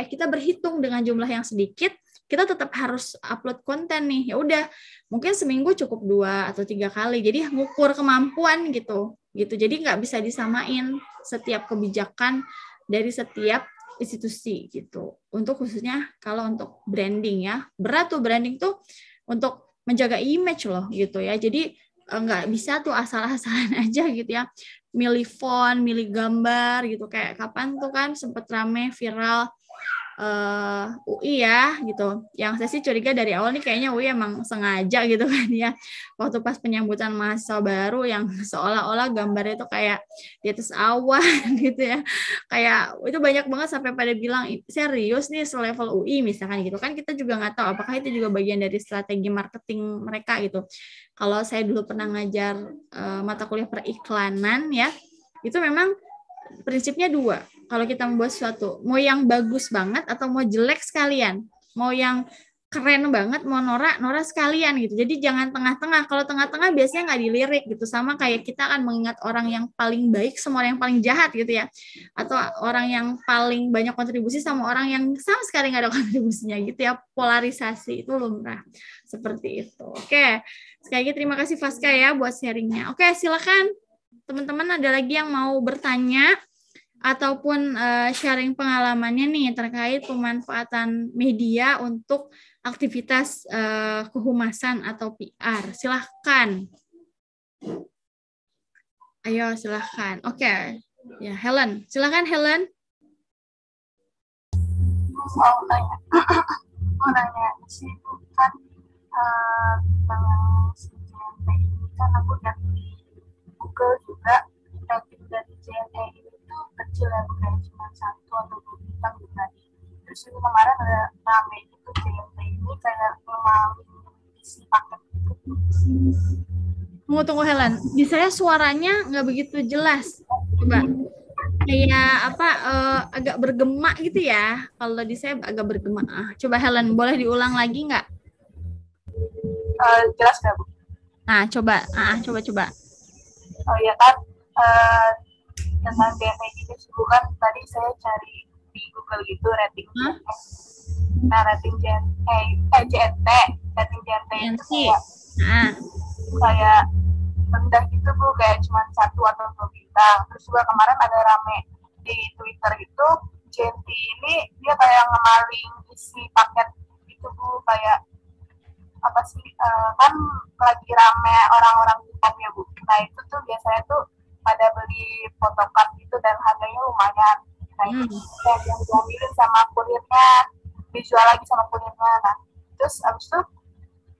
kita berhitung dengan jumlah yang sedikit, kita tetap harus upload konten nih. Ya udah, mungkin seminggu cukup 2 atau 3 kali. Jadi ngukur kemampuan gitu. Jadi nggak bisa disamain setiap kebijakan dari setiap institusi gitu. Untuk khususnya kalau untuk branding ya, berat tuh branding tuh untuk menjaga image loh gitu ya. Jadi nggak bisa tuh asal-asalan aja gitu ya. Milih font, milih gambar gitu. Kayak kapan tuh kan sempat rame viral UI ya gitu. Yang saya sih curiga dari awal nih kayaknya UI emang sengaja gitu kan ya. Waktu pas penyambutan mahasiswa baru yang seolah-olah gambarnya itu kayak di atas awan gitu ya. Kayak itu banyak banget sampai pada bilang serius nih selevel UI misalkan gitu kan, kita juga nggak tahu apakah itu juga bagian dari strategi marketing mereka gitu. Kalau saya dulu pernah ngajar mata kuliah periklanan ya, itu memang prinsipnya dua. Kalau kita membuat sesuatu, mau yang bagus banget atau mau jelek sekalian, mau yang keren banget, mau norak sekalian gitu. Jadi jangan tengah-tengah. Kalau tengah-tengah biasanya nggak dilirik gitu. Sama kayak kita akan mengingat orang yang paling baik sama orang yang paling jahat gitu ya. Atau orang yang paling banyak kontribusi sama orang yang sama sekali nggak ada kontribusinya gitu ya. Polarisasi itu lumrah. Seperti itu. Oke. Sekali lagi terima kasih Faska ya buat sharingnya. Oke, silakan. Teman-teman ada lagi yang mau bertanya ataupun sharing pengalamannya nih terkait pemanfaatan media untuk aktivitas kehumasan atau PR. Silahkan. Ayo silahkan. Oke. Ya, Helen. Silahkan Helen.
Mau nanya sih kan tentang JNT ini kan aku lihat di Google juga rating dari JNT ini tuh kecil ya, bukan cuma 1 atau 2 bintang gitu tadi. Terus itu kemarin ada rame itu JNT ini kayak ngemalin isi paket gitu.
Tunggu Helen. Di saya suaranya nggak begitu jelas. Coba. Kayak apa agak bergema gitu ya. Kalau di saya agak bergema. Coba Helen, boleh diulang lagi nggak?
Jelas nggak, Bu?
Nah, coba. Coba.
Oh iya kan, tentang JNT ini kan tadi saya cari di Google gitu ratingnya. Nah, rating JNT itu kayak rendah gitu, Bu, kayak cuma 1 atau 2 bintang. Terus juga kemarin ada rame di Twitter itu, JNT ini dia kayak ngemaling isi paket gitu, Bu, kayak apa sih, kan lagi rame orang-orang Jepang ya, Bu. Nah itu tuh biasanya tuh pada beli photocard gitu dan harganya lumayan. Nah itu yang diambilin sama kurirnya, dijual lagi sama kurirnya. Nah terus abis itu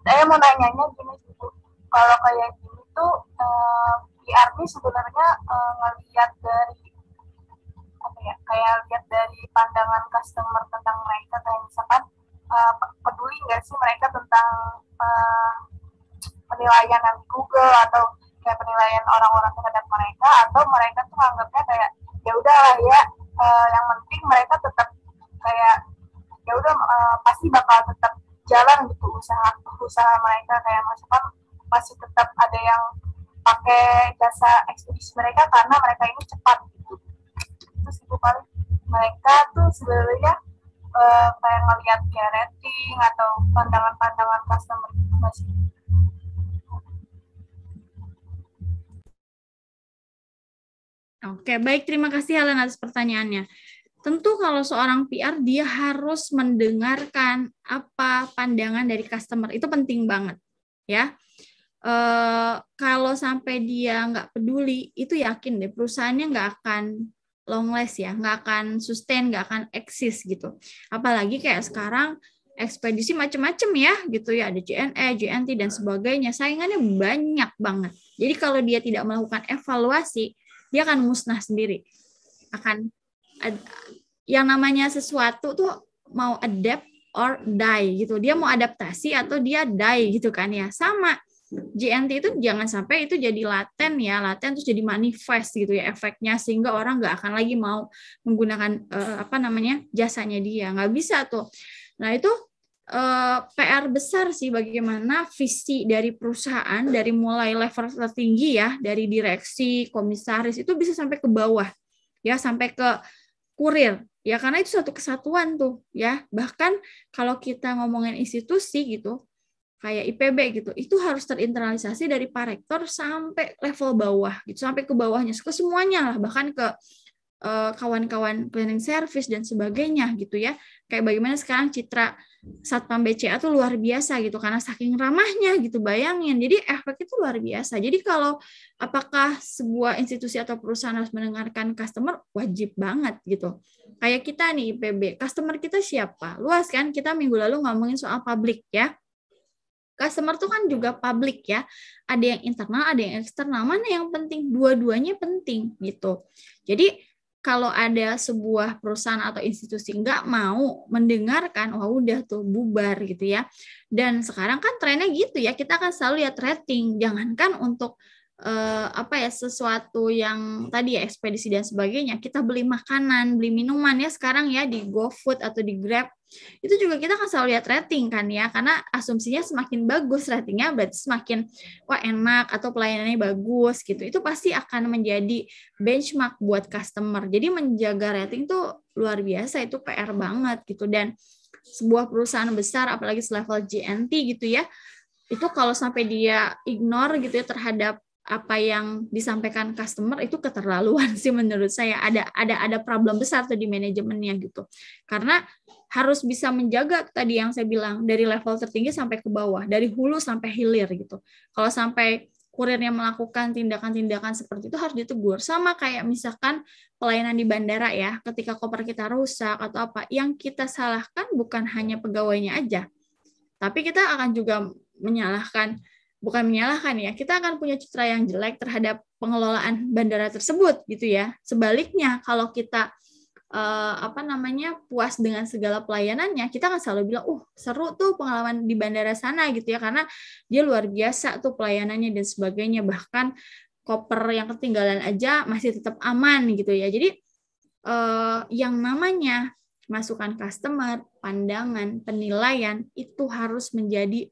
saya mau nanyanya gini gitu, kalau kayak gini tuh PR ini sebenarnya ngelihat dari apa ya, kayak lihat dari pandangan customer tentang mereka, kayak misalkan peduli nggak sih mereka tentang penilaian yang di Google atau kayak penilaian orang-orang terhadap mereka, atau mereka tuh anggapnya kayak ya udahlah ya, yang penting mereka tetap kayak ya udah pasti bakal tetap jalan gitu usaha mereka, kayak misalkan masih tetap ada yang pakai jasa ekspedisi mereka karena mereka ini cepat gitu. Terus itu paling mereka tuh sebenarnya kayak ngelihat kayak rating atau pandangan-pandangan customer gitu masih.
Oke, baik, terima kasih Helen atas pertanyaannya. Tentu kalau seorang PR dia harus mendengarkan apa pandangan dari customer, itu penting banget ya. Kalau sampai dia nggak peduli, itu yakin deh perusahaannya nggak akan long last ya, nggak akan sustain, nggak akan eksis gitu. Apalagi kayak sekarang ekspedisi macam-macam ya gitu ya, ada JNE, JNT dan sebagainya, saingannya banyak banget. Jadi kalau dia tidak melakukan evaluasi, dia akan musnah sendiri. Akan yang namanya sesuatu tuh mau adapt or die gitu. Dia mau adaptasi atau dia die gitu kan ya. Sama JNT itu jangan sampai itu jadi laten ya, laten terus jadi manifest gitu ya efeknya, sehingga orang nggak akan lagi mau menggunakan jasanya dia, nggak bisa tuh. Nah itu PR besar sih, bagaimana visi dari perusahaan dari mulai level tertinggi ya, dari direksi, komisaris itu bisa sampai ke bawah ya, sampai ke kurir ya, karena itu suatu kesatuan tuh ya. Bahkan kalau kita ngomongin institusi gitu kayak IPB gitu, itu harus terinternalisasi dari Pak Rektor sampai level bawah gitu, sampai ke bawahnya, ke semuanya lah, bahkan ke kawan-kawan cleaning service dan sebagainya gitu ya. Kayak bagaimana sekarang citra Satpam BCA tuh luar biasa gitu karena saking ramahnya gitu, bayangin. Jadi efeknya tuh luar biasa. Jadi kalau apakah sebuah institusi atau perusahaan harus mendengarkan customer, wajib banget gitu. Kayak kita nih IPB, customer kita siapa? Luas kan, kita minggu lalu ngomongin soal publik ya. Customer tuh kan juga publik ya. Ada yang internal, ada yang eksternal. Mana yang penting? Dua-duanya penting gitu. Jadi kalau ada sebuah perusahaan atau institusi nggak mau mendengarkan, wah udah tuh bubar gitu ya. Dan sekarang kan trennya gitu ya, kita akan selalu lihat rating. Jangankan untuk sesuatu yang tadi ya ekspedisi dan sebagainya, kita beli makanan, beli minuman ya sekarang ya di GoFood atau di Grab, itu juga kita akan selalu lihat rating kan ya, karena asumsinya semakin bagus ratingnya berarti semakin wah enak atau pelayanannya bagus gitu. Itu pasti akan menjadi benchmark buat customer. Jadi menjaga rating tuh luar biasa, itu PR banget gitu. Dan sebuah perusahaan besar apalagi selevel GNT gitu ya, itu kalau sampai dia ignore gitu ya terhadap apa yang disampaikan customer, itu keterlaluan sih menurut saya. Ada problem besar tuh di manajemennya gitu. Karena harus bisa menjaga tadi yang saya bilang dari level tertinggi sampai ke bawah, dari hulu sampai hilir gitu. Kalau sampai kurirnya melakukan tindakan-tindakan seperti itu harus ditegur. Sama kayak misalkan pelayanan di bandara ya, ketika koper kita rusak atau apa, yang kita salahkan bukan hanya pegawainya aja, tapi kita akan juga bukan menyalahkan ya, kita akan punya citra yang jelek terhadap pengelolaan bandara tersebut gitu ya. Sebaliknya kalau kita puas dengan segala pelayanannya, kita akan selalu bilang, seru tuh pengalaman di bandara sana gitu ya, karena dia luar biasa tuh pelayanannya dan sebagainya, bahkan koper yang ketinggalan aja masih tetap aman gitu ya. Jadi yang namanya masukan customer, pandangan, penilaian itu harus menjadi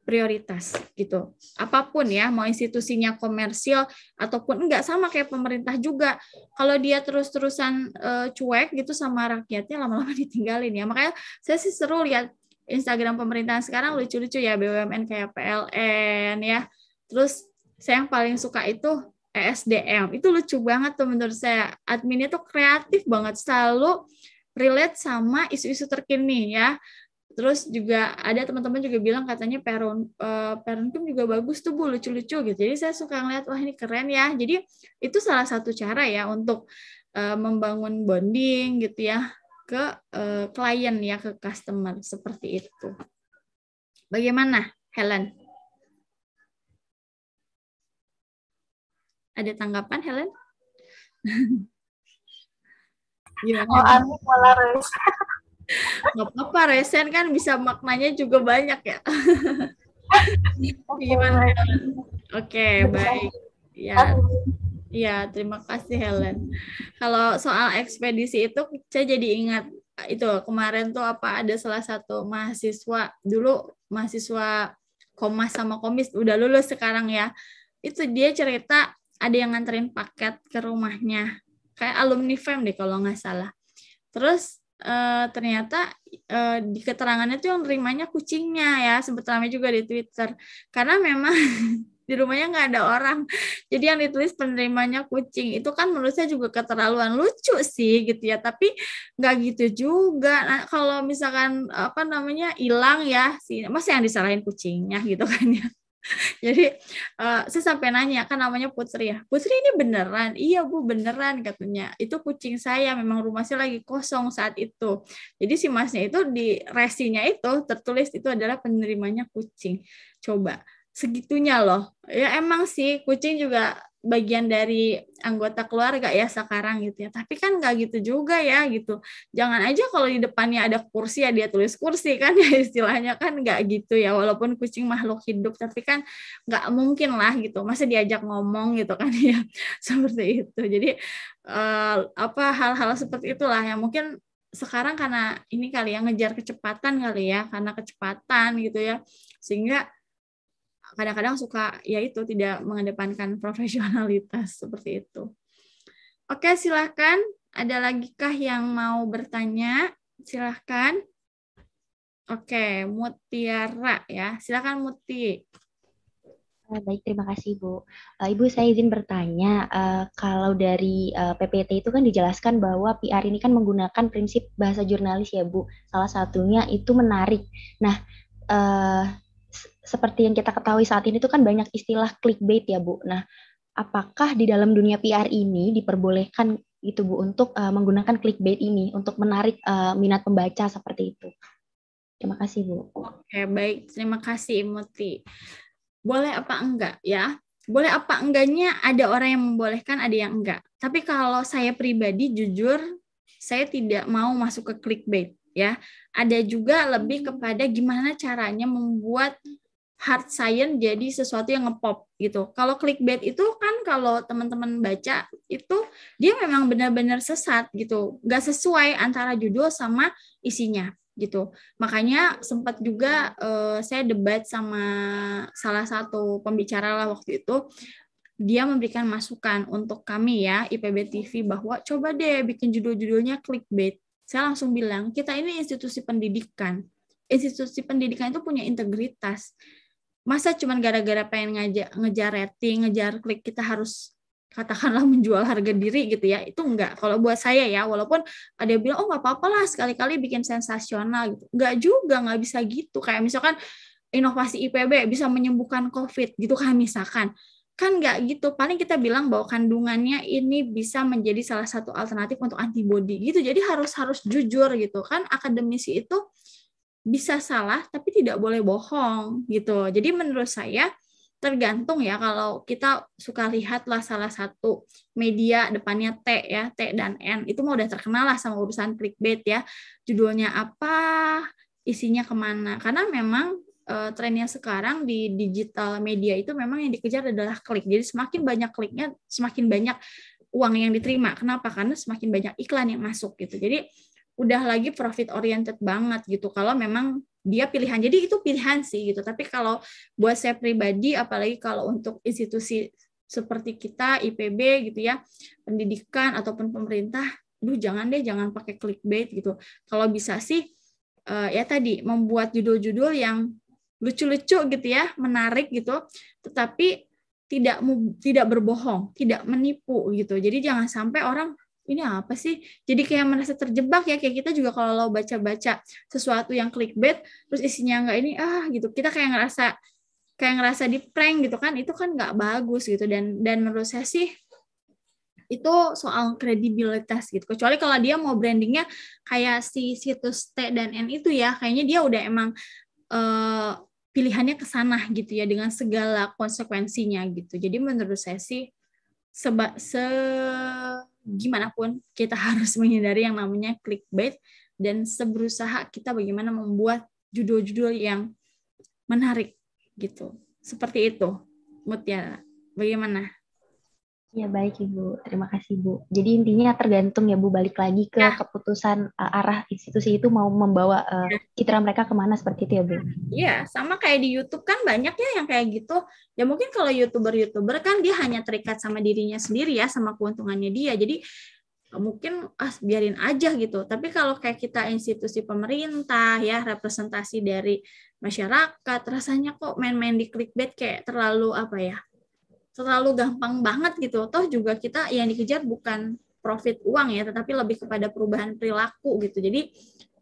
prioritas gitu. Apapun ya, mau institusinya komersial ataupun enggak, sama kayak pemerintah juga. Kalau dia terus-terusan cuek gitu sama rakyatnya, lama-lama ditinggalin ya. Makanya saya sih seru lihat Instagram pemerintahan sekarang, lucu-lucu ya, BUMN kayak PLN ya. Terus saya yang paling suka itu ESDM. Itu lucu banget tuh menurut saya. Adminnya tuh kreatif banget, selalu relate sama isu-isu terkini ya. Terus juga ada teman-teman juga bilang katanya Perunkum juga bagus tuh Bu, lucu-lucu gitu. Jadi saya suka ngeliat, wah ini keren ya. Jadi itu salah satu cara ya untuk membangun bonding gitu ya ke klien ya, ke customer, seperti itu. Bagaimana Helen? Ada tanggapan Helen?
Ani malah resen.
Nggak apa-apa, resen kan bisa maknanya juga banyak ya. Gimana Helen? Oke, baik. Ya, terima kasih Helen. Kalau soal ekspedisi itu, saya jadi ingat itu kemarin tuh ada salah satu mahasiswa, dulu mahasiswa Komas sama Komis, udah lulus sekarang ya. Itu dia cerita ada yang nganterin paket ke rumahnya, kayak alumni FEM deh kalau nggak salah. Terus ternyata di keterangannya tuh yang nerimanya kucingnya ya, sempat ramai juga di Twitter, karena memang di rumahnya nggak ada orang, jadi yang ditulis penerimanya kucing. Itu kan menurut saya juga keterlaluan, lucu sih gitu ya, tapi nggak gitu juga. Nah, kalau misalkan hilang ya sih, masa yang disalahin kucingnya gitu kan ya. Jadi saya sampai nanya, kan namanya Putri ya, Putri ini beneran? Iya Bu, beneran katanya. Itu kucing saya, memang rumah saya lagi kosong saat itu. Jadi si masnya itu di resinya itu tertulis itu adalah penerimanya kucing. Coba segitunya loh. Ya emang sih kucing juga bagian dari anggota keluarga ya sekarang gitu ya. Tapi kan nggak gitu juga ya gitu. Jangan aja kalau di depannya ada kursi ya dia tulis kursi kan ya, istilahnya kan nggak gitu ya. Walaupun kucing makhluk hidup, tapi kan nggak mungkin lah gitu. Masa diajak ngomong gitu kan ya. Seperti itu. Jadi hal-hal seperti itulah yang mungkin sekarang karena ini kali ya, ngejar kecepatan kali ya, karena kecepatan gitu ya. Sehingga kadang-kadang suka ya itu tidak mengedepankan profesionalitas seperti itu. Oke, silakan. Ada lagi kah yang mau bertanya? Silakan. Oke, Mutiara ya. Silakan Muti.
Baik, terima kasih Bu. Ibu, saya izin bertanya, kalau dari PPT itu kan dijelaskan bahwa PR ini kan menggunakan prinsip bahasa jurnalis ya Bu. Salah satunya itu menarik. Nah, eh, seperti yang kita ketahui saat ini itu kan banyak istilah clickbait ya Bu. Nah, apakah di dalam dunia PR ini diperbolehkan itu Bu untuk menggunakan clickbait ini untuk menarik minat pembaca seperti itu? Terima kasih Bu.
Oke, baik. Terima kasih Muti. Boleh apa enggak ya? Boleh apa enggaknya ada orang yang membolehkan, ada yang enggak. Tapi kalau saya pribadi jujur, saya tidak mau masuk ke clickbait ya. Ada juga lebih kepada gimana caranya membuat hard science jadi sesuatu yang ngepop gitu. Kalau clickbait itu kan kalau teman-teman baca itu dia memang benar-benar sesat gitu. Nggak sesuai antara judul sama isinya gitu. Makanya sempat juga saya debat sama salah satu pembicara lah waktu itu. Dia memberikan masukan untuk kami ya IPB TV bahwa coba deh bikin judul-judulnya clickbait. Saya langsung bilang, kita ini institusi pendidikan. Institusi pendidikan itu punya integritas. Masa cuma gara-gara pengen ngejar rating, ngejar klik, kita harus katakanlah menjual harga diri gitu ya, itu enggak. Kalau buat saya ya, walaupun ada yang bilang, oh nggak apa-apa lah sekali-kali bikin sensasional gitu. Enggak juga, nggak bisa gitu. Kayak misalkan inovasi IPB bisa menyembuhkan COVID gitu kan misalkan. Kan nggak gitu, paling kita bilang bahwa kandungannya ini bisa menjadi salah satu alternatif untuk antibodi gitu. Jadi harus jujur gitu kan, akademisi itu bisa salah tapi tidak boleh bohong gitu. Jadi menurut saya tergantung ya, kalau kita suka lihatlah salah satu media depannya T ya, T dan N, itu mau udah terkenal lah sama urusan clickbait ya, judulnya apa, isinya kemana, karena memang trennya sekarang di digital media itu memang yang dikejar adalah klik. Jadi semakin banyak kliknya, semakin banyak uang yang diterima. Kenapa? Karena semakin banyak iklan yang masuk gitu. Jadi udah lagi profit oriented banget gitu. Kalau memang dia pilihan, jadi itu pilihan sih gitu. Tapi kalau buat saya pribadi, apalagi kalau untuk institusi seperti kita IPB gitu ya, pendidikan ataupun pemerintah, jangan deh, jangan pakai clickbait gitu. Kalau bisa sih ya tadi membuat judul-judul yang lucu-lucu gitu ya, menarik gitu, tetapi tidak berbohong, tidak menipu gitu. Jadi jangan sampai orang ini apa sih? Jadi kayak merasa terjebak ya, kayak kita juga kalau lo baca-baca sesuatu yang clickbait terus isinya nggak ini gitu. Kita kayak ngerasa di prank gitu kan, itu kan nggak bagus gitu, dan menurut saya sih itu soal kredibilitas gitu. Kecuali kalau dia mau brandingnya kayak si situs T dan N itu ya, kayaknya dia udah emang pilihannya ke sana gitu ya, dengan segala konsekuensinya gitu. Jadi menurut saya sih gimana pun kita harus menghindari yang namanya clickbait, dan seberusaha kita bagaimana membuat judul-judul yang menarik gitu. Seperti itu, Mutiara. Bagaimana?
Ya baik Ibu, terima kasih Bu. Jadi intinya tergantung ya Bu, balik lagi ke keputusan arah institusi itu mau membawa citra mereka kemana, seperti itu ya Bu.
Iya, sama kayak di YouTube kan banyak ya yang kayak gitu. Ya mungkin kalau YouTuber kan dia hanya terikat sama dirinya sendiri ya, sama keuntungannya dia. Jadi mungkin biarin aja gitu. Tapi kalau kayak kita institusi pemerintah ya, representasi dari masyarakat, rasanya kok main-main di clickbait kayak terlalu terlalu gampang banget gitu. Toh juga kita yang dikejar bukan profit uang ya, tetapi lebih kepada perubahan perilaku gitu. Jadi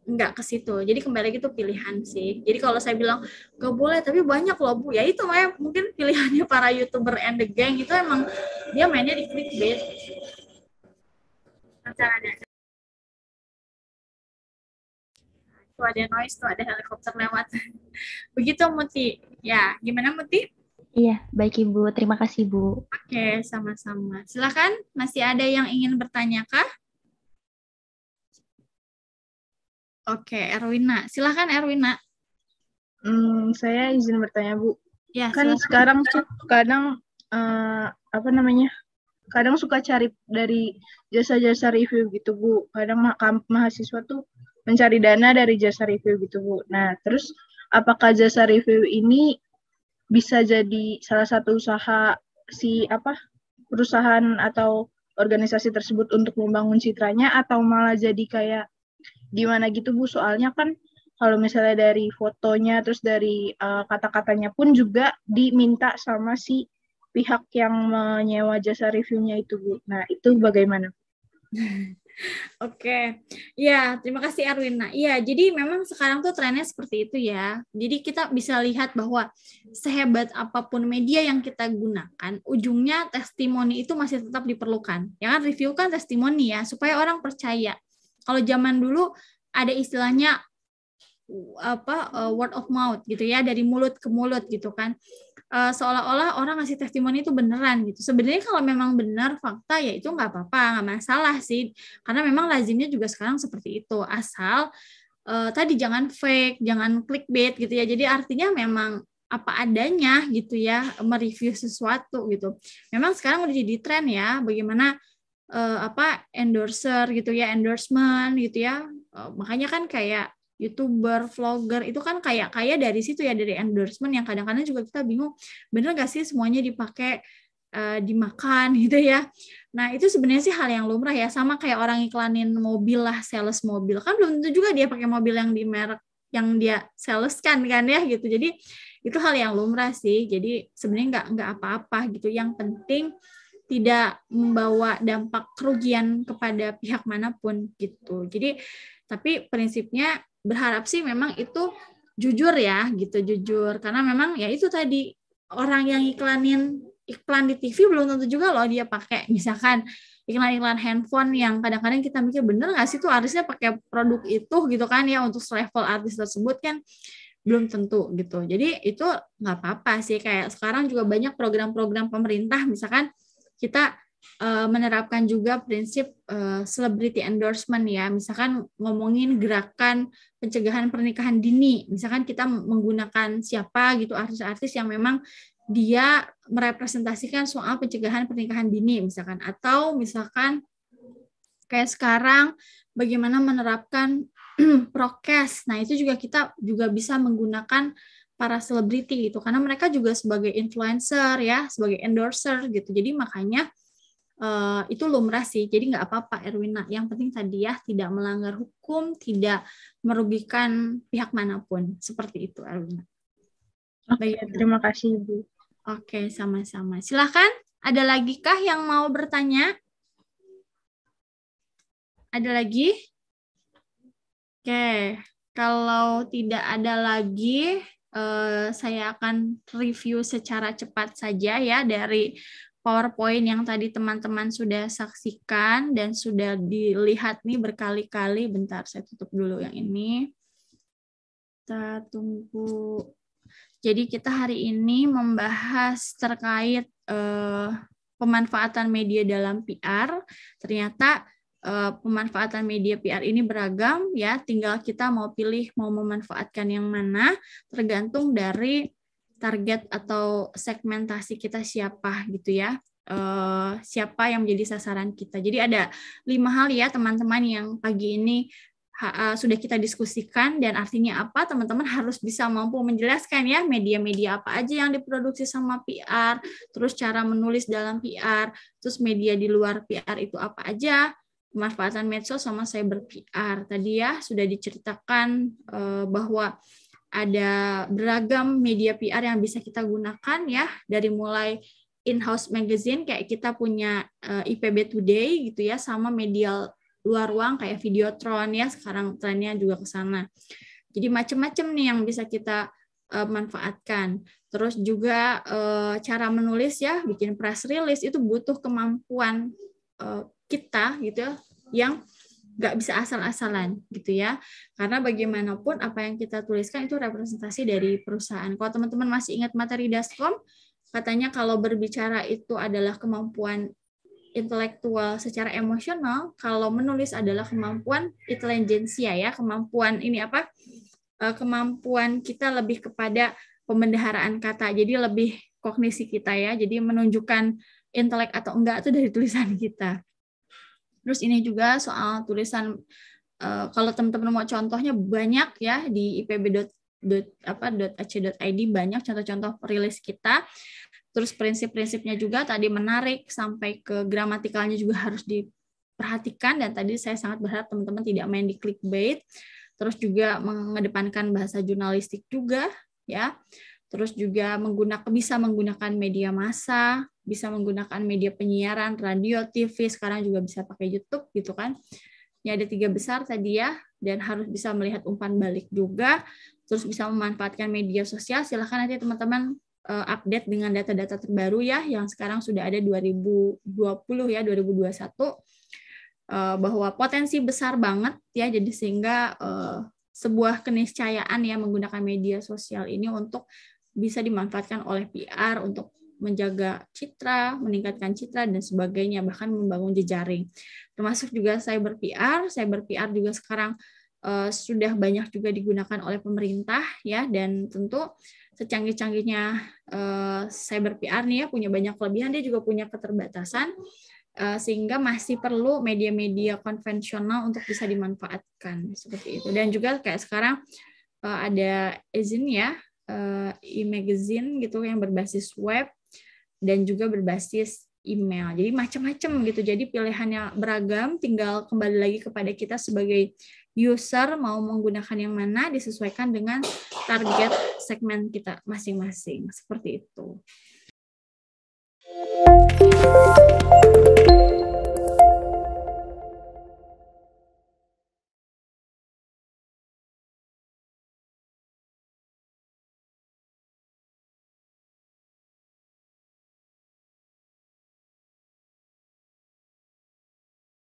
nggak ke situ. Jadi kembali lagi itu pilihan sih. Jadi kalau saya bilang nggak boleh, tapi banyak loh Bu. Ya itu mungkin pilihannya para YouTuber and the gang itu emang dia mainnya di clickbait. Tuh ada noise, tuh ada helikopter lewat. Begitu Muti. Ya, gimana Muti?
Iya, baik Ibu. Terima kasih Bu.
Oke, sama-sama. Silakan, masih ada yang ingin bertanya kah? Oke, Erwina. Silakan Erwina.
Saya izin bertanya Bu.
Ya,
kan
silakan.
sekarang tuh kadang kadang suka cari dari jasa-jasa review gitu Bu. Kadang mahasiswa tuh mencari dana dari jasa review gitu Bu. Nah, terus apakah jasa review ini bisa jadi salah satu usaha perusahaan atau organisasi tersebut untuk membangun citranya, atau malah jadi kayak gimana gitu Bu? Soalnya kan kalau misalnya dari fotonya, terus dari kata-katanya pun juga diminta sama si pihak yang menyewa jasa reviewnya itu, Bu. Nah, itu bagaimana?
Oke, ya terima kasih Erwin. Nah, iya, jadi memang sekarang tuh trennya seperti itu ya. Jadi kita bisa lihat bahwa sehebat apapun media yang kita gunakan, ujungnya testimoni itu masih tetap diperlukan. Ya kan, review kan testimoni ya, supaya orang percaya. Kalau zaman dulu ada istilahnya word of mouth gitu ya, dari mulut ke mulut gitu kan. Seolah-olah orang ngasih testimoni itu beneran gitu. Sebenarnya kalau memang benar fakta ya itu nggak apa-apa, nggak masalah sih. Karena memang lazimnya juga sekarang seperti itu. Asal tadi jangan fake, jangan clickbait gitu ya. Jadi artinya memang apa adanya gitu ya, mereview sesuatu gitu. Memang sekarang udah jadi tren ya, bagaimana endorser gitu ya, endorsement gitu ya. Makanya kan kayak YouTuber, vlogger itu kan kayak dari situ ya, dari endorsement yang kadang-kadang juga kita bingung, bener nggak sih semuanya dipakai dimakan gitu ya. Nah itu sebenarnya sih hal yang lumrah ya, sama kayak orang iklanin mobil lah, sales mobil kan belum tentu juga dia pakai mobil yang di merek yang dia saleskan kan ya gitu. Jadi itu hal yang lumrah sih. Jadi sebenarnya nggak apa-apa gitu. Yang penting tidak membawa dampak kerugian kepada pihak manapun gitu. Jadi tapi prinsipnya berharap sih memang itu jujur ya gitu, jujur, karena memang ya itu tadi orang yang iklanin iklan di TV belum tentu juga loh dia pakai misalkan iklan-iklan handphone yang kadang-kadang kita mikir bener nggak sih tuh artisnya pakai produk itu gitu kan ya, untuk level artis tersebut kan belum tentu gitu. Jadi itu nggak apa-apa sih, kayak sekarang juga banyak program-program pemerintah misalkan kita menerapkan juga prinsip celebrity endorsement ya, misalkan ngomongin gerakan pencegahan pernikahan dini, misalkan kita menggunakan siapa gitu artis-artis yang memang dia merepresentasikan soal pencegahan pernikahan dini misalkan, atau misalkan kayak sekarang bagaimana menerapkan prokes. Nah, itu juga kita juga bisa menggunakan para selebriti gitu, karena mereka juga sebagai influencer ya, sebagai endorser gitu. Jadi makanya itu lumrah sih, jadi nggak apa-apa Erwina. Yang penting tadi ya tidak melanggar hukum, tidak merugikan pihak manapun, seperti itu Erwina.
Oke, terima kasih Bu.
Oke, sama-sama. Silahkan, ada lagi kah yang mau bertanya? Ada lagi? Oke, kalau tidak ada lagi, saya akan review secara cepat saja ya dari PowerPoint yang tadi teman-teman sudah saksikan dan sudah dilihat nih berkali-kali. Bentar, saya tutup dulu yang ini. Kita tunggu. Jadi kita hari ini membahas terkait pemanfaatan media dalam PR. Ternyata pemanfaatan media PR ini beragam ya, tinggal kita mau pilih mau memanfaatkan yang mana, tergantung dari target atau segmentasi kita siapa gitu ya, siapa yang menjadi sasaran kita. Jadi ada 5 hal ya teman-teman yang pagi ini sudah kita diskusikan, dan artinya apa, teman-teman harus bisa mampu menjelaskan ya media-media apa aja yang diproduksi sama PR, terus cara menulis dalam PR, terus media di luar PR itu apa aja, pemanfaatan medsos sama cyber PR. Tadi ya sudah diceritakan bahwa ada beragam media PR yang bisa kita gunakan ya, dari mulai in-house magazine kayak kita punya IPB Today gitu ya, sama media luar ruang kayak Videotron ya, sekarang trennya juga ke sana. Jadi macam-macam nih yang bisa kita manfaatkan. Terus juga cara menulis ya, bikin press release itu butuh kemampuan kita gitu ya, yang nggak bisa asal-asalan gitu ya, karena bagaimanapun apa yang kita tuliskan itu representasi dari perusahaan. Kalau teman-teman masih ingat materi Daskom, katanya kalau berbicara itu adalah kemampuan intelektual secara emosional, kalau menulis adalah kemampuan intelijensia ya, kemampuan ini apa, kemampuan kita lebih kepada pembendaharaan kata, jadi lebih kognisi kita ya, jadi menunjukkan intelek atau enggak itu dari tulisan kita. Terus ini juga soal tulisan, kalau teman-teman mau contohnya banyak ya di ipb.ac.id, banyak contoh-contoh rilis kita. Terus prinsip-prinsipnya juga tadi menarik, sampai ke gramatikalnya juga harus diperhatikan, dan tadi saya sangat berharap teman-teman tidak main di clickbait. terus juga mengedepankan bahasa jurnalistik juga ya. Terus juga bisa menggunakan media massa, bisa menggunakan media penyiaran, radio, TV, sekarang juga bisa pakai YouTube gitu kan. Ini ada 3 besar tadi ya, dan harus bisa melihat umpan balik juga, terus bisa memanfaatkan media sosial. Silahkan nanti teman-teman update dengan data-data terbaru ya, yang sekarang sudah ada 2020 ya, 2021, bahwa potensi besar banget ya, jadi sehingga sebuah keniscayaan ya menggunakan media sosial ini untuk bisa dimanfaatkan oleh PR untuk menjaga citra, meningkatkan citra, dan sebagainya, bahkan membangun jejaring. Termasuk juga cyber PR juga sekarang sudah banyak juga digunakan oleh pemerintah ya, dan tentu secanggih-canggihnya cyber PR nih ya, punya banyak kelebihan, dia juga punya keterbatasan, sehingga masih perlu media-media konvensional untuk bisa dimanfaatkan seperti itu. Dan juga kayak sekarang ada izin ya, e-magazine gitu yang berbasis web dan juga berbasis email. Jadi macam-macam gitu. Jadi pilihannya beragam, tinggal kembali lagi kepada kita sebagai user mau menggunakan yang mana, disesuaikan dengan target segmen kita masing-masing. Seperti itu.